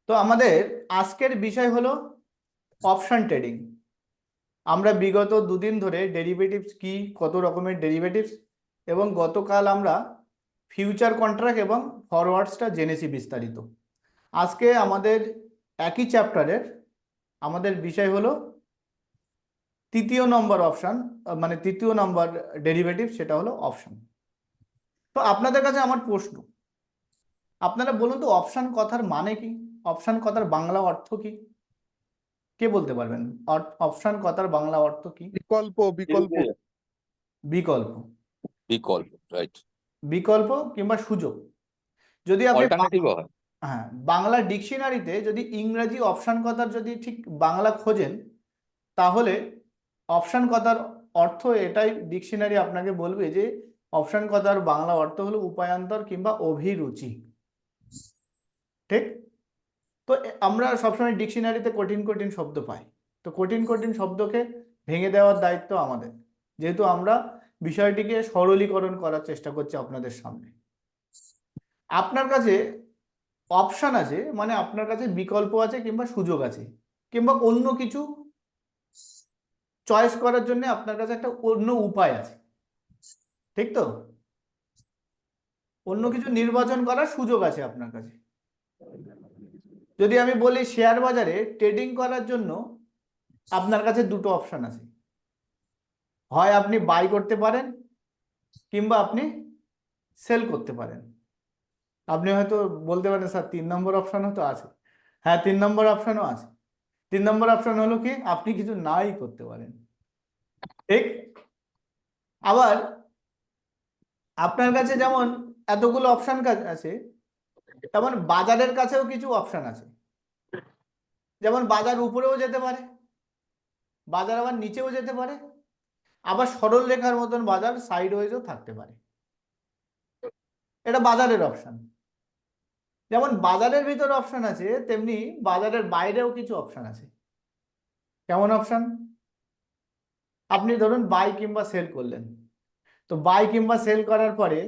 তো আমাদের আজকের বিষয় হলো অপশন ট্রেডিং। আমরা বিগত দুদিন ধরে ডেরিভেটিভস কি, কত রকমের ডেরিভেটিভস, এবং গতকাল আমরা ফিউচার কন্ট্রাক্ট এবং ফরওয়ার্ডসটা জেনেছি বিস্তারিত। আজকে আমাদের একই চ্যাপ্টারের আমাদের বিষয় হলো তৃতীয় নম্বর অপশন, মানে তৃতীয় নম্বর ডেরিভেটিভ, সেটা হলো অপশন। তো আপনাদের কাছে আমার প্রশ্ন, আপনারা বলুন তো অপশন কথার মানে কি, অপশন কথার বাংলা অর্থ কি? কে বলতে পারবেন অপশন কথার বাংলা অর্থ কি? বিকল্প বিকল্প বিকল্প। বিকল্প, রাইট। বিকল্প কিংবা সুযোগ। যদি আপনি অল্টারনেটিভ হয়। হ্যাঁ, বাংলা ডিকশনারিতে যদি ইংরেজি অপশন কথার যদি ঠিক বাংলা খোঁজেন, তাহলে অপশন কথার অর্থ এটাই ডিকশনারি আপনাকে বলবে যে অপশন কথার বাংলা অর্থ হলো উপায়ান্তর কিংবা অভিরুচি। ঠিক? তো আমরা সবসময় ডিকশনারিতে কঠিন কঠিন শব্দ পাই, তো কঠিন কঠিন শব্দকে ভেঙে দেওয়ার দায়িত্ব আমাদের, যেহেতু আমরা বিষয়টিকে সরলীকরণ করার চেষ্টা করছি আপনাদের সামনে। আপনার কাছে অপশন আছে মানে আপনার কাছে বিকল্প আছে কিংবা সুযোগ আছে, কিংবা অন্য কিছু চয়েস করার জন্য আপনার কাছে একটা অন্য উপায় আছে। ঠিক তো? অন্য কিছু নির্বাচন করার সুযোগ আছে আপনার কাছে। যদি আমি বলি শেয়ার বাজারে ট্রেডিং করার জন্য আপনার কাছে দুটো অপশন আছে, হয় আপনি বাই করতে পারেন কিংবা আপনি সেল করতে পারেন। আপনি হয়তো বলতে পারেন স্যার 3 নম্বর অপশনও তো আছে। হ্যাঁ, 3 নম্বর অপশনও আছে। 3 নম্বর অপশন হলো কি, আপনি কিছু নাই করতে পারেন। ঠিক? আবার আপনার কাছে যেমন এতগুলো অপশন আছে, তেমন বাজারের কাছেও কিছু অপশন আছে। যেমন বাজার উপরেও যেতে পারে, বাজার আবার নিচেও যেতে পারে, আবার সরল রেখার মতন বাজার সাইড ওয়েজও থাকতে পারে। এটা বাজারের অপশন। যেমন বাজারের ভিতরে অপশন আছে, তেমনি বাজারের বাইরেও কিছু অপশন আছে। কেমন অপশন? আপনি ধরুন বাই কিংবা সেল করলেন, তো বাই কিংবা সেল করার পরে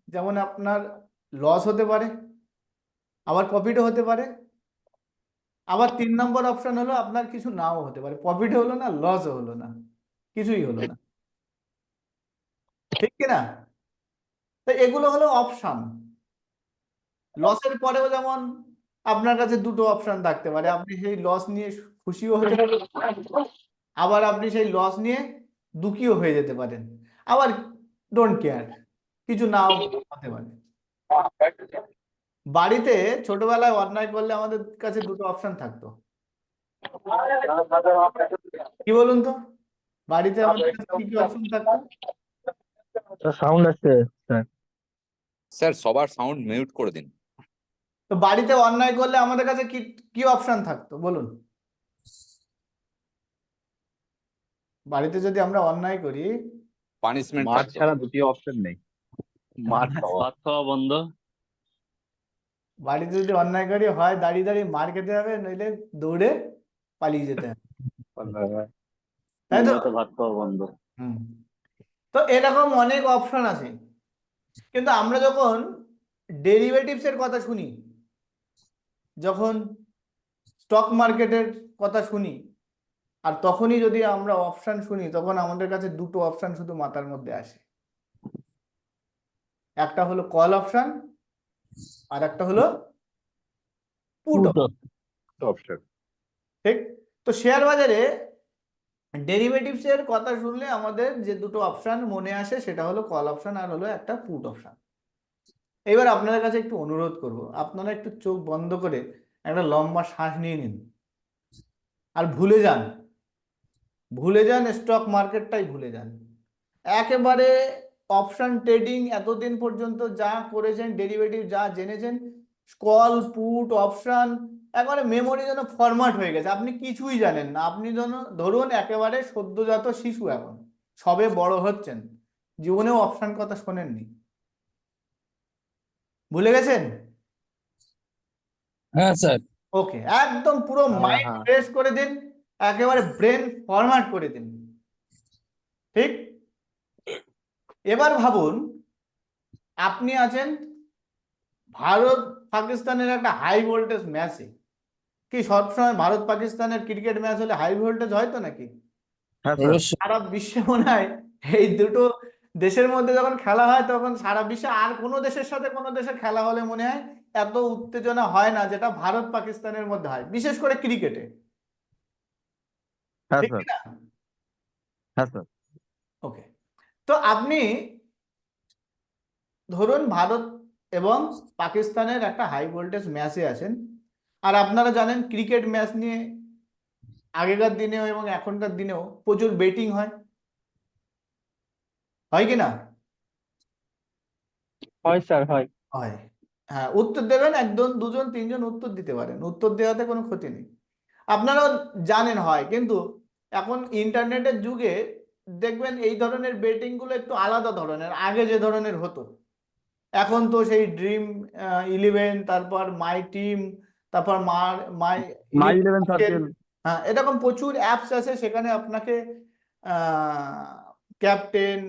যেমন আপনার লস হতে পারে, আবার প্রফিটও হতে পারে। আবার 3 নম্বর অপশন হলো আপনার কিছু নাও হতে পারে, প্রফিট হলো না, লসও হলো না, কিছুই হলো না। ঠিক কিনা? তো এগুলো হলো অপশন। লসের পরেও যেমন আপনার কাছে দুটো অপশন থাকতে পারে, আপনি সেই লস নিয়ে খুশিও হতে পারেন, আবার আপনি সেই লস নিয়ে দুঃখীও হয়ে যেতে পারেন, আবার ডোন্ট কেয়ার, কিছু নাও হতে পারে। বাড়িতে ছোটবেলায় অন্যায় করলে আমাদের কাছে দুটো অপশন থাকতো, কি বলুন তো? বাড়িতে আমাদের কাছে কি কি অপশন থাকতো? সাউন্ড আসছে স্যার। স্যার সবার সাউন্ড মিউট করে দিন। তো বাড়িতে অন্যায় করলে আমাদের কাছে কি কি অপশন থাকতো বলুন? বাড়িতে যদি আমরা অন্যায় করি, পানিশমেন্ট মার থাকতো। ছাড়া দ্বিতীয় অপশন নেই। মার খাওয়া। ভাত খাওয়া বন্ধ। বাড়িতে যদি অন্যায় করি, হয় দাঁড়িয়ে দাঁড়িয়ে মার খেতে হবে, নইলে দৌড়ে পালিয়ে যেতে হবে, তাই তো? নয়তো ভাত খাওয়া বন্ধ। হুম। তো এরকম অনেক অপশন আছে, কিন্তু আমরা যখন ডেরিভেটিভস এর কথা শুনি, যখন স্টক মার্কেটের কথা শুনি, আর তখনই যদি আমরা অপশন শুনি, তখন আমাদের কাছে দুটো অপশন শুধু মাথার মধ্যে আসে। একটা হলো কল অপশন, আর একটা হলো পুট অপশন। অপশন। ঠিক? তো শেয়ার বাজারে ডেরিভেটিভস এর কথা শুনলে আমাদের যে দুটো অপশন মনে আসে, সেটা হলো কল অপশন আর হলো একটা পুট অপশন। এবার আপনাদের কাছে একটু অনুরোধ করব, আপনারা একটু চোখ বন্ধ করে একটা লম্বা শ্বাস নিয়ে নিন, আর ভুলে যান, ভুলে যান স্টক মার্কেটটাই ভুলে যান একেবারে। অপশন ট্রেডিং এতদিন পর্যন্ত যা করেছেন, ডেরিভেটিভ যা জেনেছেন, কল পুট অপশন, একেবারে মেমোরি যেন ফরম্যাট হয়ে গেছে, আপনি কিছুই জানেন না। আপনি যেন ধরুন একেবারে সদ্যজাত শিশু, এখন সবে বড় হচ্ছেন, জীবনেও অপশন কথা শোনেননি, ভুলে গেছেন। হ্যাঁ স্যার। ওকে, একদম পুরো মাইন্ড ফ্রেশ করে দিন, একেবারে ব্রেন ফরম্যাট করে দিন। ঠিক? এবার ভাবুন, আপনি আছেন ভারত পাকিস্তানের একটা হাই ভোল্টেজ ম্যাচে, কি সবসময় ভারত পাকিস্তানের ক্রিকেট ম্যাচ হলে হাই ভোল্টেজ হয় তো নাকি? হ্যাঁ স্যার। সারা বিশ্বে মনে হয় এই দুটো দেশের মধ্যে যখন খেলা হয় তখন সারা বিশ্বে আর কোনো দেশের সাথে কোনো দেশের খেলা হলে মনে হয় এত উত্তেজনা হয় না যেটা ভারত পাকিস্তানের মধ্যে হয়, বিশেষ করে ক্রিকেটে। হ্যাঁ ঠিক স্যার। না? হ্যাঁ স্যার। ওকে, তো আপনি ধরুন ভারত এবং পাকিস্তানের একটা হাই ভোল্টেজ ম্যাচে আছেন, আর আপনারা জানেন ক্রিকেট ম্যাচ নিয়ে আগেকার দিনেও এবং এখনকার দিনেও প্রচুর বেটিং হয়, হয় কি না? হয় স্যার, হয়। হয়। হ্যাঁ, উত্তর দেবেন, একজন দুজন তিনজন উত্তর দিতে পারেন, উত্তর দেওয়াতে কোনো ক্ষতি নেই। আপনারাও জানেন হয়, কিন্তু এখন ইন্টারনেটের যুগে দেখবেন এই ধরনের বেটিং গুলো একটু আলাদা ধরনের, আগে যে ধরনের হতো। এখন তো সেই ড্রিম 11, তারপর মাই টিম, তারপর মাই মাই 11 সার্কেল। হ্যাঁ, এরকম প্রচুর অ্যাপস আছে, সেখানে আপনাকে ক্যাপ্টেন,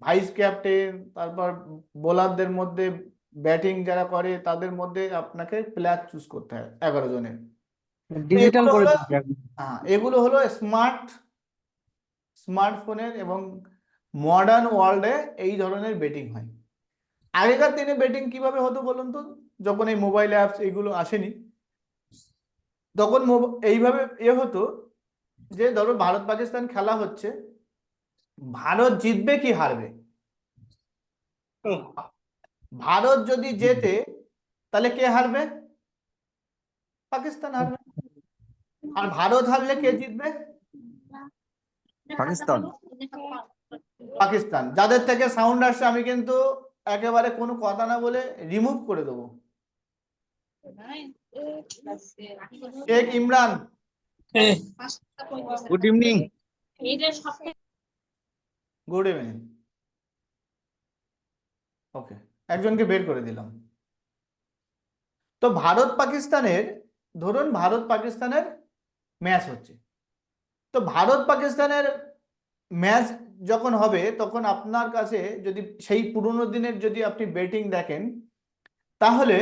ভাইস ক্যাপ্টেন, তারপর বোলারদের মধ্যে ব্যাটিং যারা করে তাদের মধ্যে আপনাকে প্লেয়ার চুজ করতে হয় 11 জনের। ডিজিটাল এগুলো করে হলো দিচ্ছে এখন। এগুলো হলো স্মার্টফোনের এবং মডার্ন ওয়ার্ল্ডে এই ধরনের বেটিং হয়। আগেকার দিনে বেটিং কিভাবে হতো বলুন তো? যখন এই মোবাইল অ্যাপস এগুলো আসেনি, তখন এইভাবে হতো যে ধরো ভারত পাকিস্তান খেলা হচ্ছে, ভারত জিতবে কি হারবে। ভারত যদি জেতে তাহলে কে হারবে? পাকিস্তান হারবে। আর ভারত হারলে কে জিতবে? পাকিস্তান। পাকিস্তান। যাদের থেকে সাউন্ড আসছে আমি কিন্তু একেবারে কোনো কথা না বলে রিমুভ করে দেবো। Sheikh Imran, good evening. Good evening. Okay, একজনকে বের করে দিলাম। তো ভারত পাকিস্তানের, ধরুন ভারত পাকিস্তানের ম্যাচ হচ্ছে, তো ভারত পাকিস্তানের ম্যাচ যখন হবে তখন আপনার কাছে যদি সেই পুরোনো দিনের যদি আপনি বেটিং দেখেন, তাহলে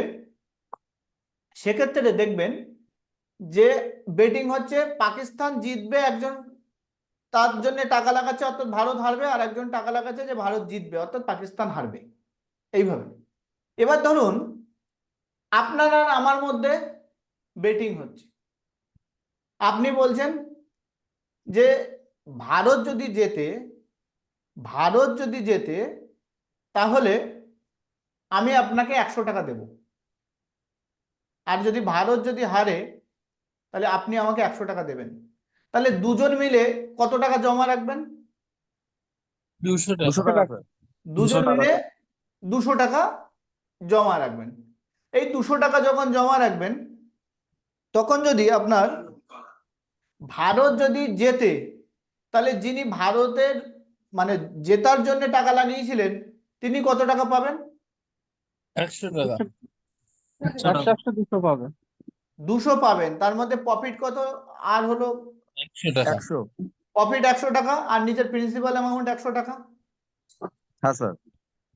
সেক্ষেত্রে দেখবেন যে বেটিং হচ্ছে পাকিস্তান জিতবে, একজন তার জন্য টাকা লাগাচ্ছে অর্থাৎ ভারত হারবে, আর একজন টাকা লাগাচ্ছে যে ভারত জিতবে অর্থাৎ পাকিস্তান হারবে, এইভাবে। এবার ধরুন আপনার আর আমার মধ্যে বেটিং হচ্ছে, আপনি বলছেন যে ভারত যদি জেতে তাহলে আমি আপনাকে 100 টাকা দেব, আর যদি ভারত যদি হারে তাহলে আপনি আমাকে 100 টাকা দেবেন। তাহলে দুজন মিলে কত টাকা জমা রাখবেন? 200 টাকা স্যার। দুজন 200 টাকা মিলে স্যার। 200 টাকা জমা রাখবেন। এই 200 টাকা যখন জমা রাখবেন, তখন যদি আপনার ভারত যদি জেতে, তাহলে যিনি ভারতের মানে জেতার জন্য টাকা লাগিয়েছিলেন তিনি কত টাকা পাবেন? 100 টাকা। 100 200 পাবে। 200 পাবেন। তার মধ্যে প্রফিট কত আর হলো? 100 টাকা। 100। প্রফিট 100 টাকা, আর নিচের প্রিন্সিপাল অ্যামাউন্ট 100 টাকা। হ্যাঁ স্যার।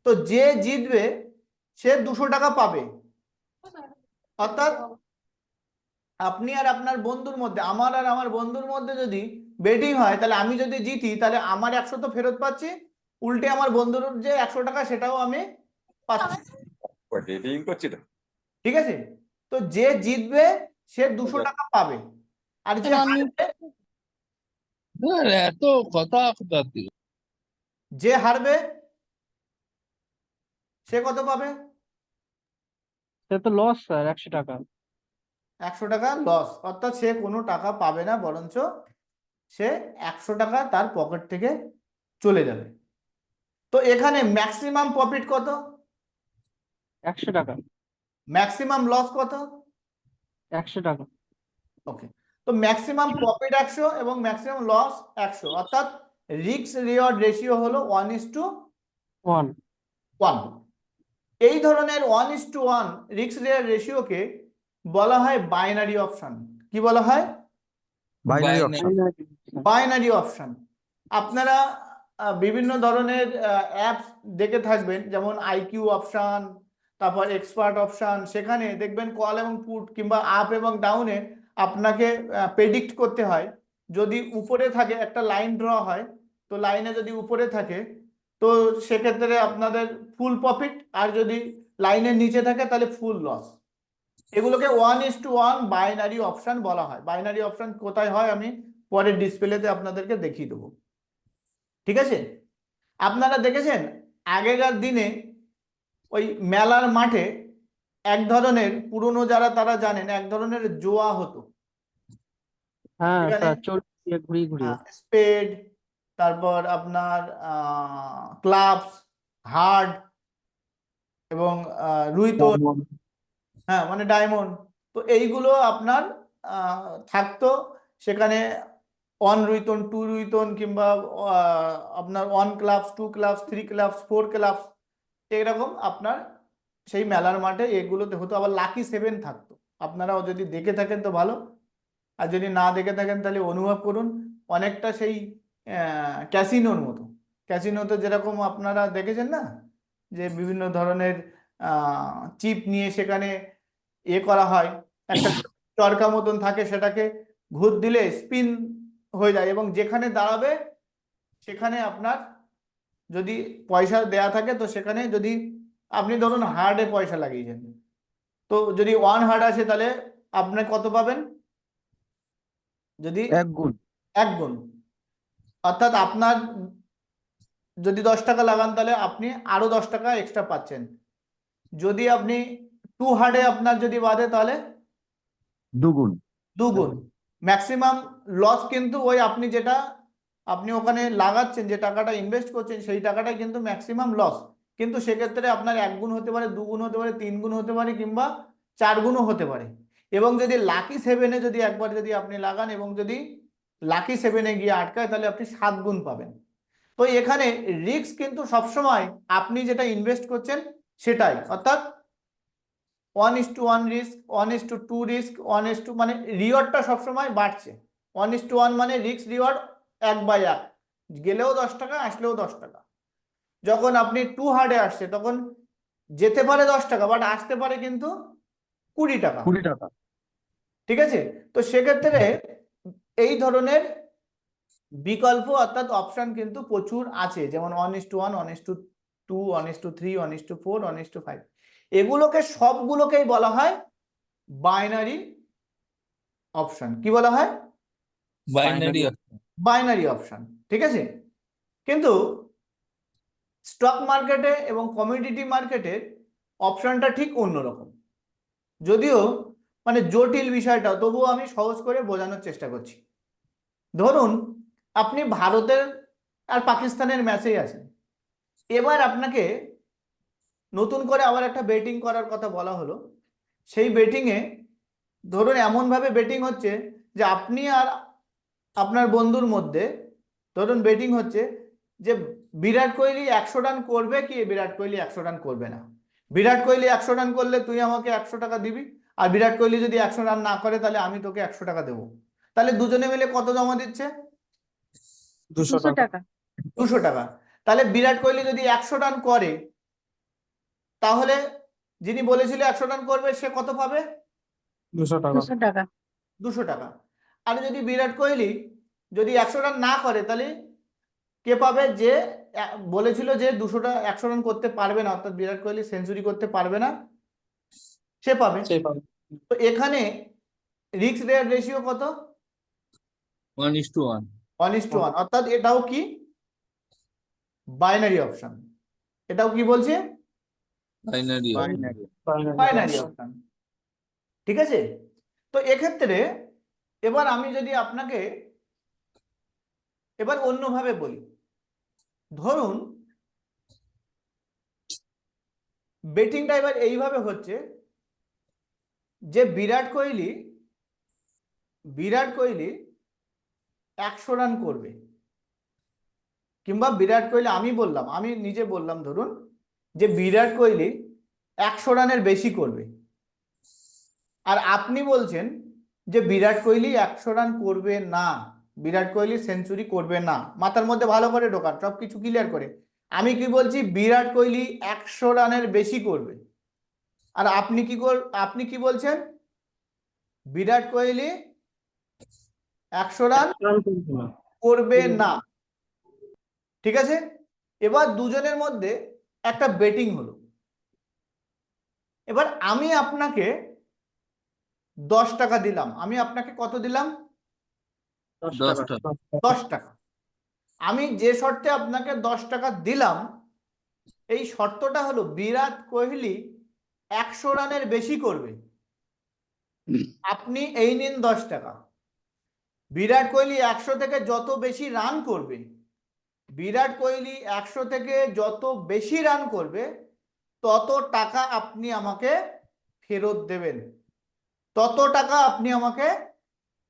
তো যে জিতবে সে 200 টাকা পাবে। অর্থাৎ আপনি আর আপনার বন্ধুর মধ্যে, আমার আর আমার বন্ধুর মধ্যে যদি বেটিং হয়, তাহলে আমি যদি জিতি তাহলে আমার 100 তো ফেরত পাচ্ছি, উল্টে আমার বন্ধুর যে 100 টাকা সেটাও আমি পাচ্ছি। ডেটিং করছিল। ঠিক আছে? তো যে জিতবে সে 200 টাকা পাবে, আর যে হারবে, এত কথা কোথাতে? যে হারবে সে কত পাবে? সে তো লস স্যার, 100 টাকা। 100 টাকা লস, অর্থাৎ সে কোনো টাকা পাবে না, বরঞ্চ সে 100 টাকা তার পকেট থেকে চলে যাবে। তো এখানে ম্যাক্সিমাম প্রফিট কত? 100 টাকা। ম্যাক্সিমাম লস কত? 100 টাকা। ওকে, তো ম্যাক্সিমাম প্রফিট 100 এবং ম্যাক্সিমাম লস 100, অর্থাৎ রিস্ক রিওয়ার্ড রেশিও হলো 1:1। 1। এই ধরনের 1:1 রিস্ক রিওয়ার্ড রেশিওকে বলা হয় বাইনারি অপশন। কি বলা হয়? Binary option. Binary option. আপনারা বিভিন্ন ধরনের অ্যাপস দেখে থাকবেন, যেমন আইকিউ অপশন, তারপর এক্সপার্ট অপশন, সেখানে দেখবেন কল এবং পুট কিংবা আপ এবং ডাউনে আপনাকে প্রেডিক্ট করতে হয়, যদি উপরে থাকে একটা লাইন ড্র হয়, তো লাইনে যদি উপরে থাকে তো সেক্ষেত্রে আপনাদের ফুল প্রফিট, আর যদি লাইনের নিচে থাকে তাহলে ফুল লস। এগুলোকে 1:1 বাইনারি অপশন বলা হয়। বাইনারি অপশন কোথায় হয় আমি পরের ডিসপ্লেতে আপনাদেরকে দেখিয়ে দেবো। ঠিক আছে, আপনারা দেখেছেন আগেকার দিনে ওই মেলার মাঠে এক ধরনের পুরনো যারা তারা জানেন এক ধরনের জোয়া হতো, হ্যাঁ এখানে স্যার, চড়ুই ঘুরিয়ে ঘুরিয়ে। স্পেড, তারপর আপনার ক্লাবস, হার্ড এবং রুইতন, হ্যাঁ মানে ডায়মন্ড, তো এইগুলো আপনার থাকতো সেখানে। 1 রুইতন, 2 রুইতন, কিংবা আপনার 1 ক্লাবস, 2 ক্লাবস, 3 ক্লাবস, 4 ক্লাবস, এরকম আপনার সেই মেলার মাঠে এগুলোতে হতো। আবার লাকি 7 থাকতো, আপনারাও যদি দেখে থাকেন তো ভালো, আর যদি না দেখে থাকেন তাহলে অনুভব করুন। অনেকটা সেই ক্যাসিনোর মতো। ক্যাসিনোতে যেরকম আপনারা দেখেছেন না, যে বিভিন্ন ধরনের চিপ নিয়ে সেখানে করা হয়, একটা চরকা মতন থাকে, সেটাকে ঘুর দিলে স্পিন হয়ে যায়, এবং যেখানে দাঁড়াবে সেখানে আপনার যদি পয়সা দেয়া থাকে, তো সেখানে যদি আপনি ধরুন হার্ডে পয়সা লাগিয়েছেন, তো যদি 1 হার্ড আসে তাহলে আপনি কত পাবেন, যদি 1 গুণ। 1 গুণ, অর্থাৎ আপনার যদি 10 টাকা লাগান তাহলে আপনি আরো 10 টাকা এক্সট্রা পাচ্ছেন। যদি আপনি 2 হার্ডে আপনার যদি বাঁধে তাহলে 2 গুণ। 2 গুণ। ম্যাক্সিমাম লস কিন্তু ওই আপনি যেটা আপনি ওখানে লাগাচ্ছেন, যে টাকাটা ইনভেস্ট করছেন, সেই টাকাটাই কিন্তু ম্যাক্সিমাম লস। কিন্তু সেক্ষেত্রে আপনার 1 গুণ হতে পারে, 2 গুণ হতে পারে, 3 গুণ হতে পারে, কিংবা 4 গুণও হতে পারে। এবং যদি লাকি 7-এ যদি একবার যদি আপনি লাগান এবং যদি লাকি 7-এ গিয়ে আটকায়, তাহলে আপনি 7 গুণ পাবেন। তো এখানে রিস্ক কিন্তু সবসময় আপনি যেটা ইনভেস্ট করছেন সেটাই, অর্থাৎ 1:1 রিস্ক, 1:2 রিস্ক, 1:, মানে রিওয়ার্ডটা সবসময় বাড়ছে। 1:1 মানে রিস্ক রিওয়ার্ড 1/1, গেলেও 10 টাকা, আসলেও 10 টাকা। যখন আপনি 2 হার্ডে আসছে তখন যেতে পারে 10 টাকা, বাট আসতে পারে কিন্তু 20 টাকা। 20 টাকা। ঠিক আছে, তো সেক্ষেত্রে এই ধরনের বিকল্প অর্থাৎ অপশন কিন্তু প্রচুর আছে, যেমন 1:1, 1:2, 1:3, 1:4, 1:5, এগুলোকে সবগুলোকেই বলা হয় বাইনারি অপশন। কি বলা হয়? বাইনারি। Binary option. ঠিক আছে, কিন্তু স্টক মার্কেটে এবং কমোডিটি মার্কেটে অপশনটা ঠিক অন্যরকম, যদিও মানে জটিল বিষয়টা, তবুও আমি সহজ করে বোঝানোর চেষ্টা করছি। ধরুন আপনি ভারতের আর পাকিস্তানের ম্যাচেই আছেন, এবার আপনাকে নতুন করে আবার একটা বেটিং করার কথা বলা হলো। সেই বেটিংয়ে ধরুন এমনভাবে বেটিং হচ্ছে যে আপনি আর আপনার বন্ধুর মধ্যে ধরুন বেটিং হচ্ছে যে বিরাট কোহলি 100 রান করবে কি বিরাট কোহলি 100 রান করবে না। বিরাট কোহলি 100 রান করলে তুই আমাকে 100 টাকা দিবি, আর বিরাট কোহলি যদি 100 রান না করে তাহলে আমি তোকে 100 টাকা দেবো। তাহলে দুজনে মিলে কত জমা দিচ্ছে? 200 টাকা। 200 টাকা। তাহলে বিরাট কোহলি যদি 100 রান করে, তাহলে যিনি বলেছিল 100 রান করবে সে কত পাবে? 200 টাকা। 200 টাকা। আর যদি বিরাট কোহলি যদি 100 রান না করে, তাহলে কে পাবে? যে বলেছিল যে 100 রান করতে পারবে না, অর্থাৎ বিরাট কোহলি সেঞ্চুরি করতে পারবে না, সে পাবে। তো এখানে রিস্ক রেশিও কত? 1:1। 1:1, অর্থাৎ এটাও কি বাইনারি অপশন। এটাও কি বলছে? বাইনারি। Binary option. ঠিক আছে, তো এক্ষেত্রে এবার আমি যদি আপনাকে এবার অন্যভাবে বলি, ধরুন বেটিংটা এবার এইভাবে হচ্ছে যে বিরাট কোহলি 100 রান করবে, কিংবা বিরাট কোহলি, আমি নিজে বললাম ধরুন যে বিরাট কোহলি 100 রানের বেশি করবে, আর আপনি বলছেন যে বিরাট কোহলি 100 রান করবে না, বিরাট কোহলি সেঞ্চুরি করবে না। মাথার মধ্যে ভালো করে ঢোকান, সব কিছু ক্লিয়ার করে। আমি কি বলছি? বিরাট কোহলি 100 রানের বেশি করবে। আর আপনি কি বলছেন? বিরাট কোহলি 100 রান রান তুলছে না। করবে না, ঠিক আছে। এবার দুজনের মধ্যে একটা বেটিং হলো। এবার আমি আপনাকে 10 টাকা দিলাম। আমি আপনাকে কত দিলাম? 10 10 টাকা। টাকা। 10 টাকা। আমি যে শর্তে আপনাকে 10 টাকা দিলাম, এই শর্তটা হলো বিরাট কোহলি 100 রানের বেশি করবে। আপনি এই নিন 10 টাকা। বিরাট কোহলি 100 থেকে যত বেশি রান করবে, বিরাট কোহলি 100 থেকে যত বেশি রান করবে, তত টাকা আপনি আমাকে ফেরত দেবেন। তত টাকা আপনি আমাকে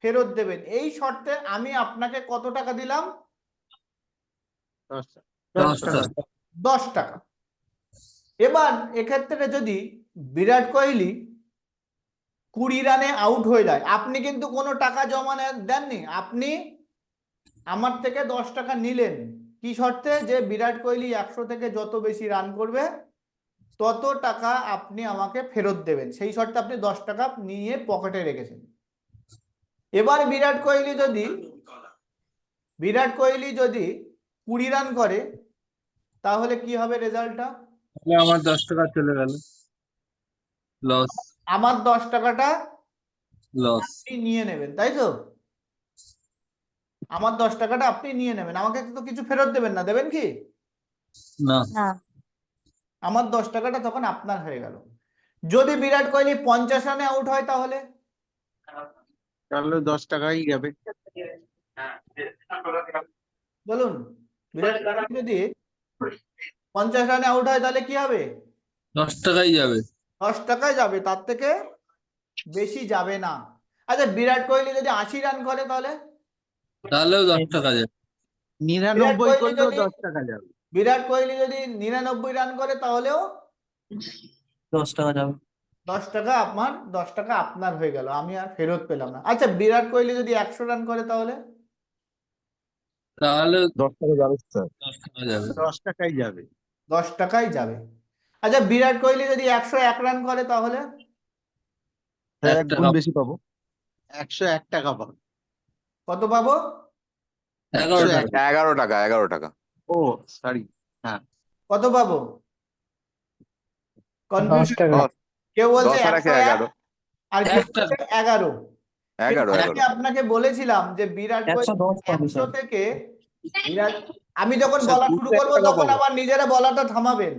ফেরত দেবেন। এই শর্তে আমি আপনাকে কত টাকা দিলাম? 10 10 টাকা। টাকা। 10 টাকা। এবার এক্ষেত্রে যদি বিরাট কোহলি 20 রানে আউট হয়ে যায়, আপনি কিন্তু কোনো টাকা জমা দেননি, আপনি আমার থেকে 10 টাকা নিলেন। কি শর্তে? যে বিরাট কোহলি 100 থেকে যত বেশি রান করবে, তত টাকা আপনি আমাকে ফেরত দেবেন। সেই শর্তে আপনি 10 টাকা নিয়ে পকেটে রেখেছেন। এবার বিরাট কোহলি যদি 20 রান করে, তাহলে কি হবে রেজাল্টটা? তাহলে আমার 10 টাকা চলে গেল, লস। আমার 10 টাকাটা লস। আপনি নিয়ে নেবেন, তাই তো? আমার 10 টাকাটা আপনি নিয়ে নেবেন, আমাকে তো কিছু ফেরত দেবেন না, দেবেন কি? না। আমার 10 টাকাটা তখন আপনার হয়ে গেল। যদি বিরাট কোহলি 50 রানে আউট হয়, তাহলে তাহলে 10 টাকাই যাবে। বলুন, বিরাট কোহলি যদি 50 রানে আউট হয়, তাহলে কি হবে? 10 টাকাই যাবে। 10 টাকায় যাবে, তার থেকে বেশি যাবে না। আচ্ছা, বিরাট কোহলি যদি 80 রান করে, তাহলে তাহলেও 10 টাকা যাবে। 99 কোহলি করলেও যদি 10 টাকা যাবে। বিরাট কোহলি যদি 99 রান করে, তাহলেও 10 টাকা যাবে। 10 টাকা আমার 10 টাকা আপনার হয়ে গেল, আমি আর ফেরত পেলাম না। আচ্ছা, বিরাট কোহলি যদি 100 রান করে, তাহলে তাহলে 10 টাকা যাবে স্যার। 10 টাকা যাবে। 10 টাকাই যাবে। 10 টাকাই যাবে। আচ্ছা, বিরাট কোহলি যদি 101 রান করে, তাহলে স্যার 1 এক গুণ টাকা। বেশি পাবো। 101 টাকা পাবে। কত পাবো? 11 101 টাকা। 11 টাকা 11 টাকা। ও সরি। হ্যাঁ, কত পাবো? 10 কনফিউশন। টাকা। 10 কেউ বলছে 10 আর 101, 11 আর কেউ 1 টাকা। বলছে 11। কিন্তু 11 আমি 11 আপনাকে বলেছিলাম যে বিরাট কোহলি 110 পাবে 100 স্যার। থেকে বিরাট, আমি যখন স্যার বলা শুরু 201 করবো, টাকা তখন পাবো। আবার নিজেরা বলাটা থামাবেন।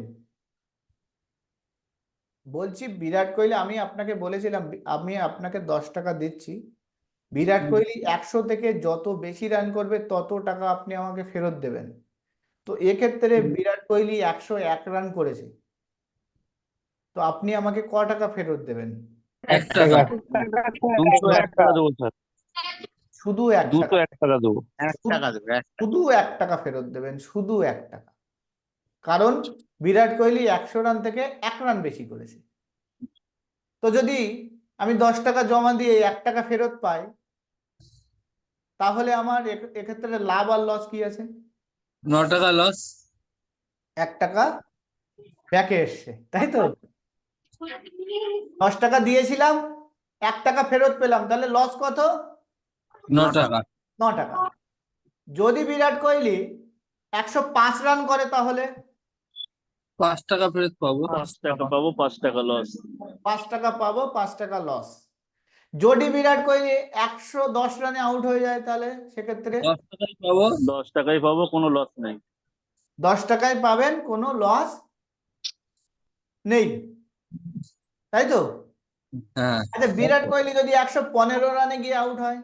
বলছি বিরাট কোহলি, আমি আপনাকে বলেছিলাম, আমি আপনাকে 10 টাকা দিচ্ছি, বিরাট কোহলি 100 থেকে যত বেশি রান করবে, তত টাকা আপনি আমাকে ফেরত দেবেন। তো এক্ষেত্রে বিরাট কোহলি 101 রান করেছে, তো আপনি আমাকে ক টাকা ফেরত দেবেন? 1 টাকা। 201 টাকা দেবো স্যার। শুধু 1 টাকা। 201 টাকা দেবো। 1 টাকা দেবে। শুধু 1 টাকা ফেরত দেবেন, শুধু 1 টাকা। কারণ বিরাট কোহলি 100 রান থেকে 1 রান বেশি করেছে। তো যদি আমি 10 টাকা জমা দিয়ে 1 টাকা ফেরত পাই, তাহলে আমার এক্ষেত্রে লাভ আর লস কি আছে? 9 টাকা লস। 1 টাকা ব্যাকে এসছে, তাই তো? 10 টাকা দিয়েছিলাম, 1 টাকা ফেরত পেলাম, তাহলে লস কত? 9 টাকা। 9 টাকা। যদি বিরাট কোহলি 105 রান করে, তাহলে 5 টাকা ফেরত পাবো। 5 টাকা পাবো, 5 টাকা লস। 5 টাকা পাবো, 5 টাকা লস। যদি বিরাট কোহলি 110 রানে আউট হয়ে যায়, তাহলে সেক্ষেত্রে 10 টাকাই পাবো। 10 টাকাই পাবো, কোনো লস নেই। 10 টাকায় পাবেন, কোনো লস নেই, তাই তো? হ্যাঁ। আচ্ছা, বিরাট কোহলি যদি 115 রানে গিয়ে আউট হয়,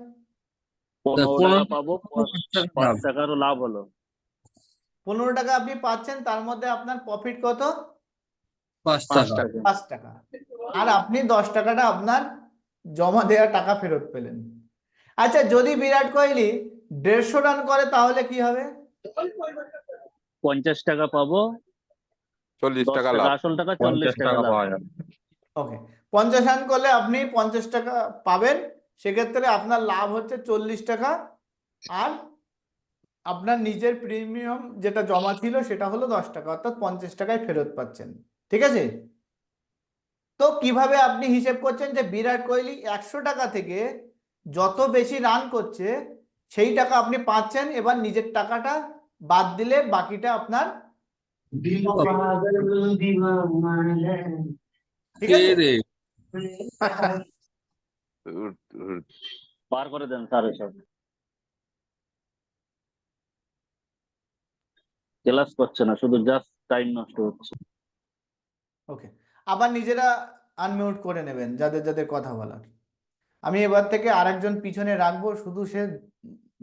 15 টাকা পাবো, 5 টাকা 5 লাভ। টাকারও লাভ হলো। 15 টাকা আপনি পাচ্ছেন, তার মধ্যে আপনার প্রফিট কত? 5 5 টাকা। টাকা। 5 টাকা। আর আপনি 10 টাকাটা আপনার জমা দেওয়া টাকা ফেরত পেলেন। আচ্ছা, যদি বিরাট কোহলি 150 রান করে, তাহলে কি হবে? 50 টাকা পাবো, 40 10 টাকা টাকা লাভ। আসল টাকা, 50 40 টাকা টাকা লাভ। পাওয়া যাবে। ওকে, 50 রান করলে আপনি 50 টাকা পাবেন, সেক্ষেত্রে আপনার লাভ হচ্ছে 40 টাকা। আর আপনার নিজের প্রিমিয়াম যেটা জমা ছিল, সেটা হলো 10 টাকা, অর্থাৎ 50 টাকায় ফেরত পাচ্ছেন। ঠিক আছে? তো কিভাবে আপনি হিসেব করছেন যে বিরাট কোহলি 100 টাকা থেকে যত বেশি রান করছে সেই টাকা আপনি পাচ্ছেন, এবার নিজের টাকাটা বাদ দিলে বাকিটা আপনার ঠিক আছে। রে ধুর, ধুর। বার করে দেন স্যার এসব ক্লাস করছে না, শুধু জাস্ট টাইম নষ্ট হচ্ছে। ওকে, আবার নিজেরা আনমিউট করে নেবেন যাদের যাদের কথা বলার। আমি এবার থেকে আরেকজন পিছনে রাখবো, শুধু সে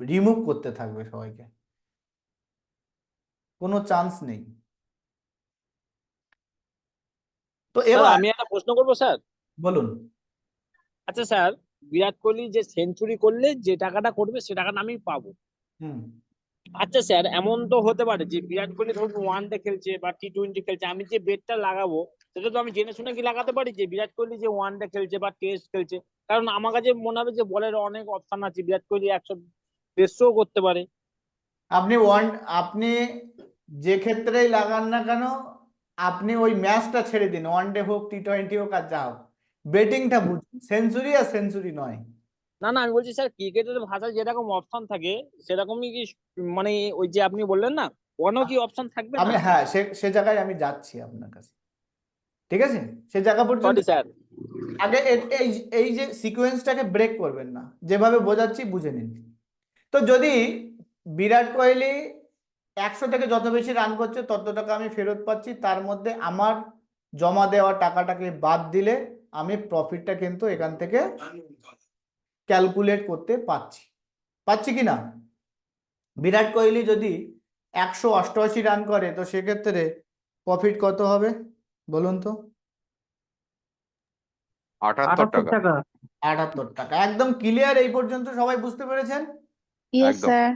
রিমুভ করতে থাকবে সবাইকে, কোনো চান্স নেই। তো স্যার এবার আমি একটা প্রশ্ন করবো স্যার। বলুন। আচ্ছা স্যার, বিরাট কোহলি যে সেঞ্চুরি করলে যে টাকাটা করবে সে টাকাটা আমি পাবো। হুম আচ্ছা স্যার, এমন তো হতে পারে যে বিরাট কোহলি ধরুন ওয়ানডে খেলছে বা টি-20 খেলছে, আমি যে বেটটা লাগাবো সেটা তো আমি জেনে শুনে কি লাগাতে পারি যে বিরাট কোহলি যে ওয়ানডে খেলছে বা টেস্ট খেলছে? কারণ আমার কাছে মনে হবে যে বলের অনেক অপশন আছে, বিরাট কোহলি 100-150 করতে পারে। আপনি যে ক্ষেত্রেই লাগান না কেন, আপনি ওই ম্যাচটা ছেড়ে দিন, ওয়ানডে হোক টি-20 হোক আর যা হোক, বেটিংটা বুঝুন, সেঞ্চুরি আর সেঞ্চুরি নয়। না না, আমি বলছি স্যার ক্রিকেটের ভাষায় যেরকম অপশন থাকে সেরকমই কি, মানে ওই যে আপনি বললেন না, ওখানেও কি অপশন থাকবে না? হ্যাঁ, সে জায়গায় আমি যাচ্ছি আপনার কাছে, ঠিক আছে, সে জায়গা পর্যন্ত। Sorry sir. আগে এই এই যে সিকোয়েন্সটাকে ব্রেক করবেন না, যেভাবে বোঝাচ্ছি বুঝে নিন। তো যদি বিরাট কোহলি 100 থেকে যত বেশি রান করছে তত টাকা আমি ফেরত পাচ্ছি, তার মধ্যে আমার জমা দেওয়া টাকাটাকে বাদ দিলে আমি প্রফিটটা কিন্তু এখান থেকে ক্যালকুলেট করতে পাচ্ছি কি না? বিরাট কোহলি যদি 188 রান করে তো সেক্ষেত্রে প্রফিট কত হবে বলুন তো? 78 টাকা। 78 টাকা। একদম ক্লিয়ার? এই পর্যন্ত সবাই বুঝতে পেরেছেন? Yes, একদম। sir.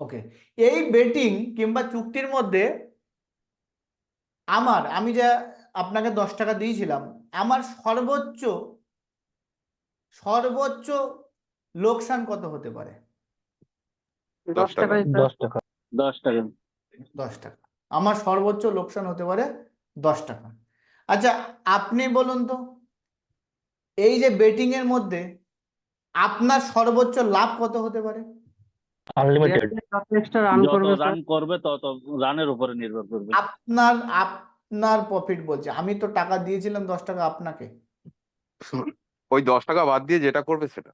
ওকে, এই বেটিং কিংবা চুক্তির মধ্যে আমি যে আপনাকে 10 টাকা দিয়েছিলাম, আমার সর্বোচ্চ লোকসান কত হতে পারে? 10 টাকা। 10 টাকা। 10 টাকা। 10 টাকা। আমার সর্বোচ্চ লোকসান হতে পারে 10 টাকা। আচ্ছা, আপনি বলুন তো, এই যে বেটিং এর মধ্যে আপনার সর্বোচ্চ লাভ কত হতে পারে? আনলিমিটেড। এক্সট্রা রান যত করবে রান করবে তত রানের উপরে নির্ভর করবে। আপনার প্রফিট বলছে, আমি তো টাকা দিয়েছিলাম 10 টাকা আপনাকে। ওই 10 টাকা বাদ দিয়ে যেটা করবে সেটা।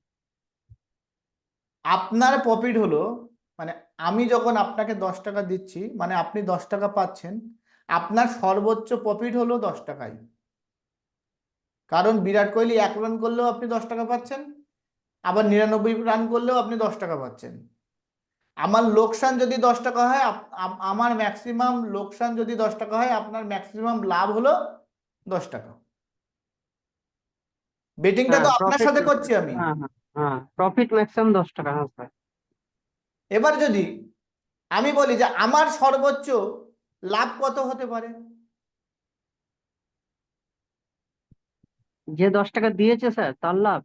আপনার প্রফিট হলো, মানে আমি যখন আপনাকে 10 টাকা দিচ্ছি মানে আপনি 10 টাকা পাচ্ছেন, আপনার সর্বোচ্চ প্রফিট হলো 10 টাকাই। কারণ বিরাট কোহলি 1 রান করলেও আপনি 10 টাকা পাচ্ছেন, আবার 99 রান করলেও আপনি 10 টাকা পাচ্ছেন। আমার লোকসান যদি 10 টাকা হয়, আমার ম্যাক্সিমাম লোকসান যদি 10 টাকা হয়, আপনার ম্যাক্সিমাম লাভ হলো 10 টাকা। বেটিংটা তো আপনার সাথে করছি আমি। প্রফিট ম্যাক্সিমাম 10 টাকা। হ্যাঁ স্যার। এবার যদি আমি বলি যে আমার সর্বোচ্চ লাভ কত হতে পারে? যে 10 টাকা দিয়েছে স্যার তার লাভ।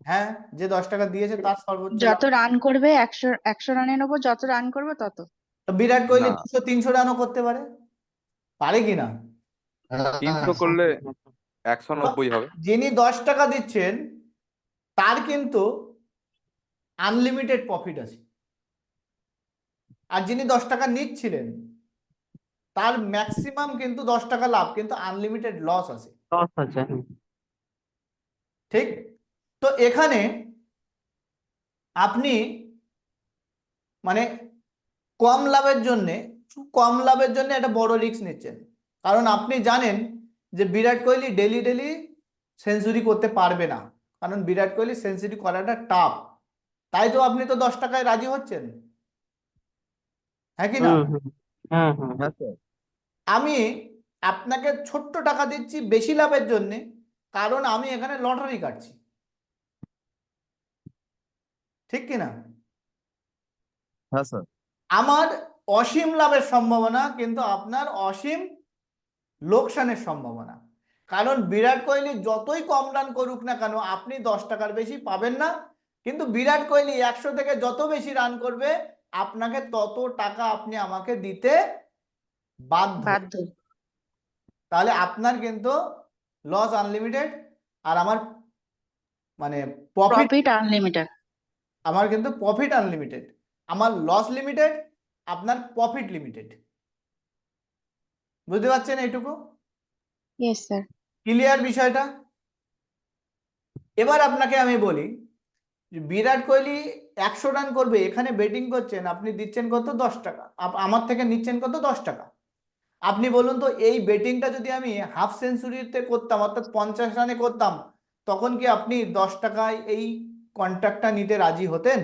হ্যাঁ, যে 10 টাকা দিয়েছে তার সর্বোচ্চ লাভ। যত রান করবে 100 রানের ওপর যত রান করবে তত। তো বিরাট কোহলি না। 200-300 রানও করতে পারে কি না? 300 করলে 190 হবে। যিনি 10 টাকা দিচ্ছেন তার কিন্তু আনলিমিটেড প্রফিট আছে, আর যিনি 10 টাকা নিচ্ছিলেন তার ম্যাক্সিমাম কিন্তু 10 টাকা লাভ, কিন্তু আনলিমিটেড লস আছে। লস আছে। ঠিক? তো এখানে আপনি মানে কম লাভের জন্য একটা বড় রিস্ক নিচ্ছেন, কারণ আপনি জানেন যে বিরাট কোহলি ডেলি সেঞ্চুরি করতে পারবে না, কারণ বিরাট কোহলি সেঞ্চুরি করাটা টাফ। তাই তো আপনি তো 10 টাকায় রাজি হচ্ছেন, হ্যাঁ কি না? হ্যাঁ স্যার। আমি আপনাকে ছোট্ট টাকা দিচ্ছি বেশি লাভের জন্য, কারণ আমি এখানে লটারি কাটছি, ঠিক কি না? হ্যাঁ স্যার। আমার অসীম লাভের সম্ভাবনা, কিন্তু আপনার অসীম লোকসানের সম্ভাবনা। কারণ বিরাট কোহলি যতই কম রান করুক না কেন আপনি 10 টাকার বেশি পাবেন না, কিন্তু বিরাট কোহলি 100 থেকে যত বেশি রান করবে আপনাকে তত টাকা আপনি আমাকে দিতে বাধ্য। বাধ্য। তাহলে আপনার কিন্তু লস আনলিমিটেড, আর আমার মানে প্রফিট, প্রফিট আনলিমিটেড। আমার কিন্তু প্রফিট আনলিমিটেড, আমার লস লিমিটেড, আপনার প্রফিট লিমিটেড। বুঝতে পারছেন এইটুকু? Yes sir. ক্লিয়ার বিষয়টা? এবার আপনাকে আমি বলি, যে বিরাট কোহলি 100 রান করবে, এখানে বেটিং করছেন, আপনি দিচ্ছেন কত? 10 টাকা। আমার থেকে নিচ্ছেন কত? 10 টাকা। আপনি বলুন তো, এই বেটিংটা যদি আমি হাফ সেঞ্চুরিতে করতাম, অর্থাৎ 50 রানে করতাম, তখন কি আপনি 10 টাকায় এই কন্ট্রাক্টটা নিতে রাজি হতেন?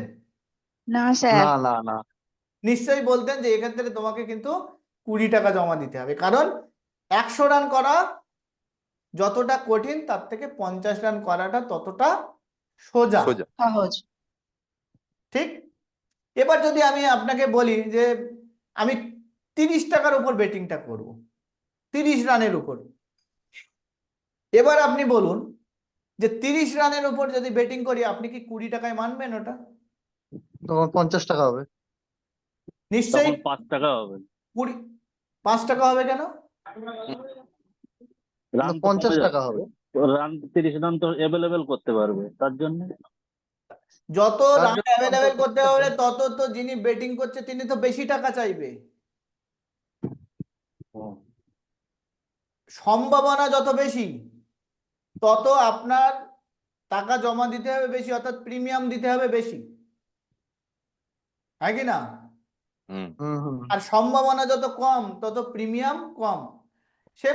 না স্যার। না না না। নিশ্চয়ই বলতেন যে এক্ষেত্রে তোমাকে কিন্তু 20 টাকা জমা দিতে হবে, কারণ 100 রান করা যতটা কঠিন, তার থেকে 50 রান করাটা ততটা সোজা। সোজা। সহজ। ঠিক? এবার যদি আমি আপনাকে বলি যে আমি 30 টাকার উপর বেটিংটা করব, 30 রানের উপর, এবার আপনি বলুন যে 30 রানের উপর যদি বেটিং করি, আপনি কি 20 টাকায় মানবেন ওটা? তখন 50 টাকা হবে। নিশ্চয়ই। তখন 5 টাকা হবে। 5 টাকা হবে কেন? রান তো 50 কমে টাকা যাচ্ছে। হবে। রান 30 রান তো অ্যাভেলেবেল করতে পারবে, তার জন্য যত তার রান জন্য অ্যাভেলেবেল 50 করতে টাকা। হবে, তত তো যিনি বেটিং করছে তিনি তো বেশি টাকা চাইবে। সম্ভাবনা যত বেশি, তত আপনার টাকা জমা দিতে হবে বেশি, অর্থাৎ প্রিমিয়াম দিতে হবে বেশি, হ্যাঁ কি না? হুম। হুম হুম। আর সম্ভাবনা যত কম, তত প্রিমিয়াম কম। সে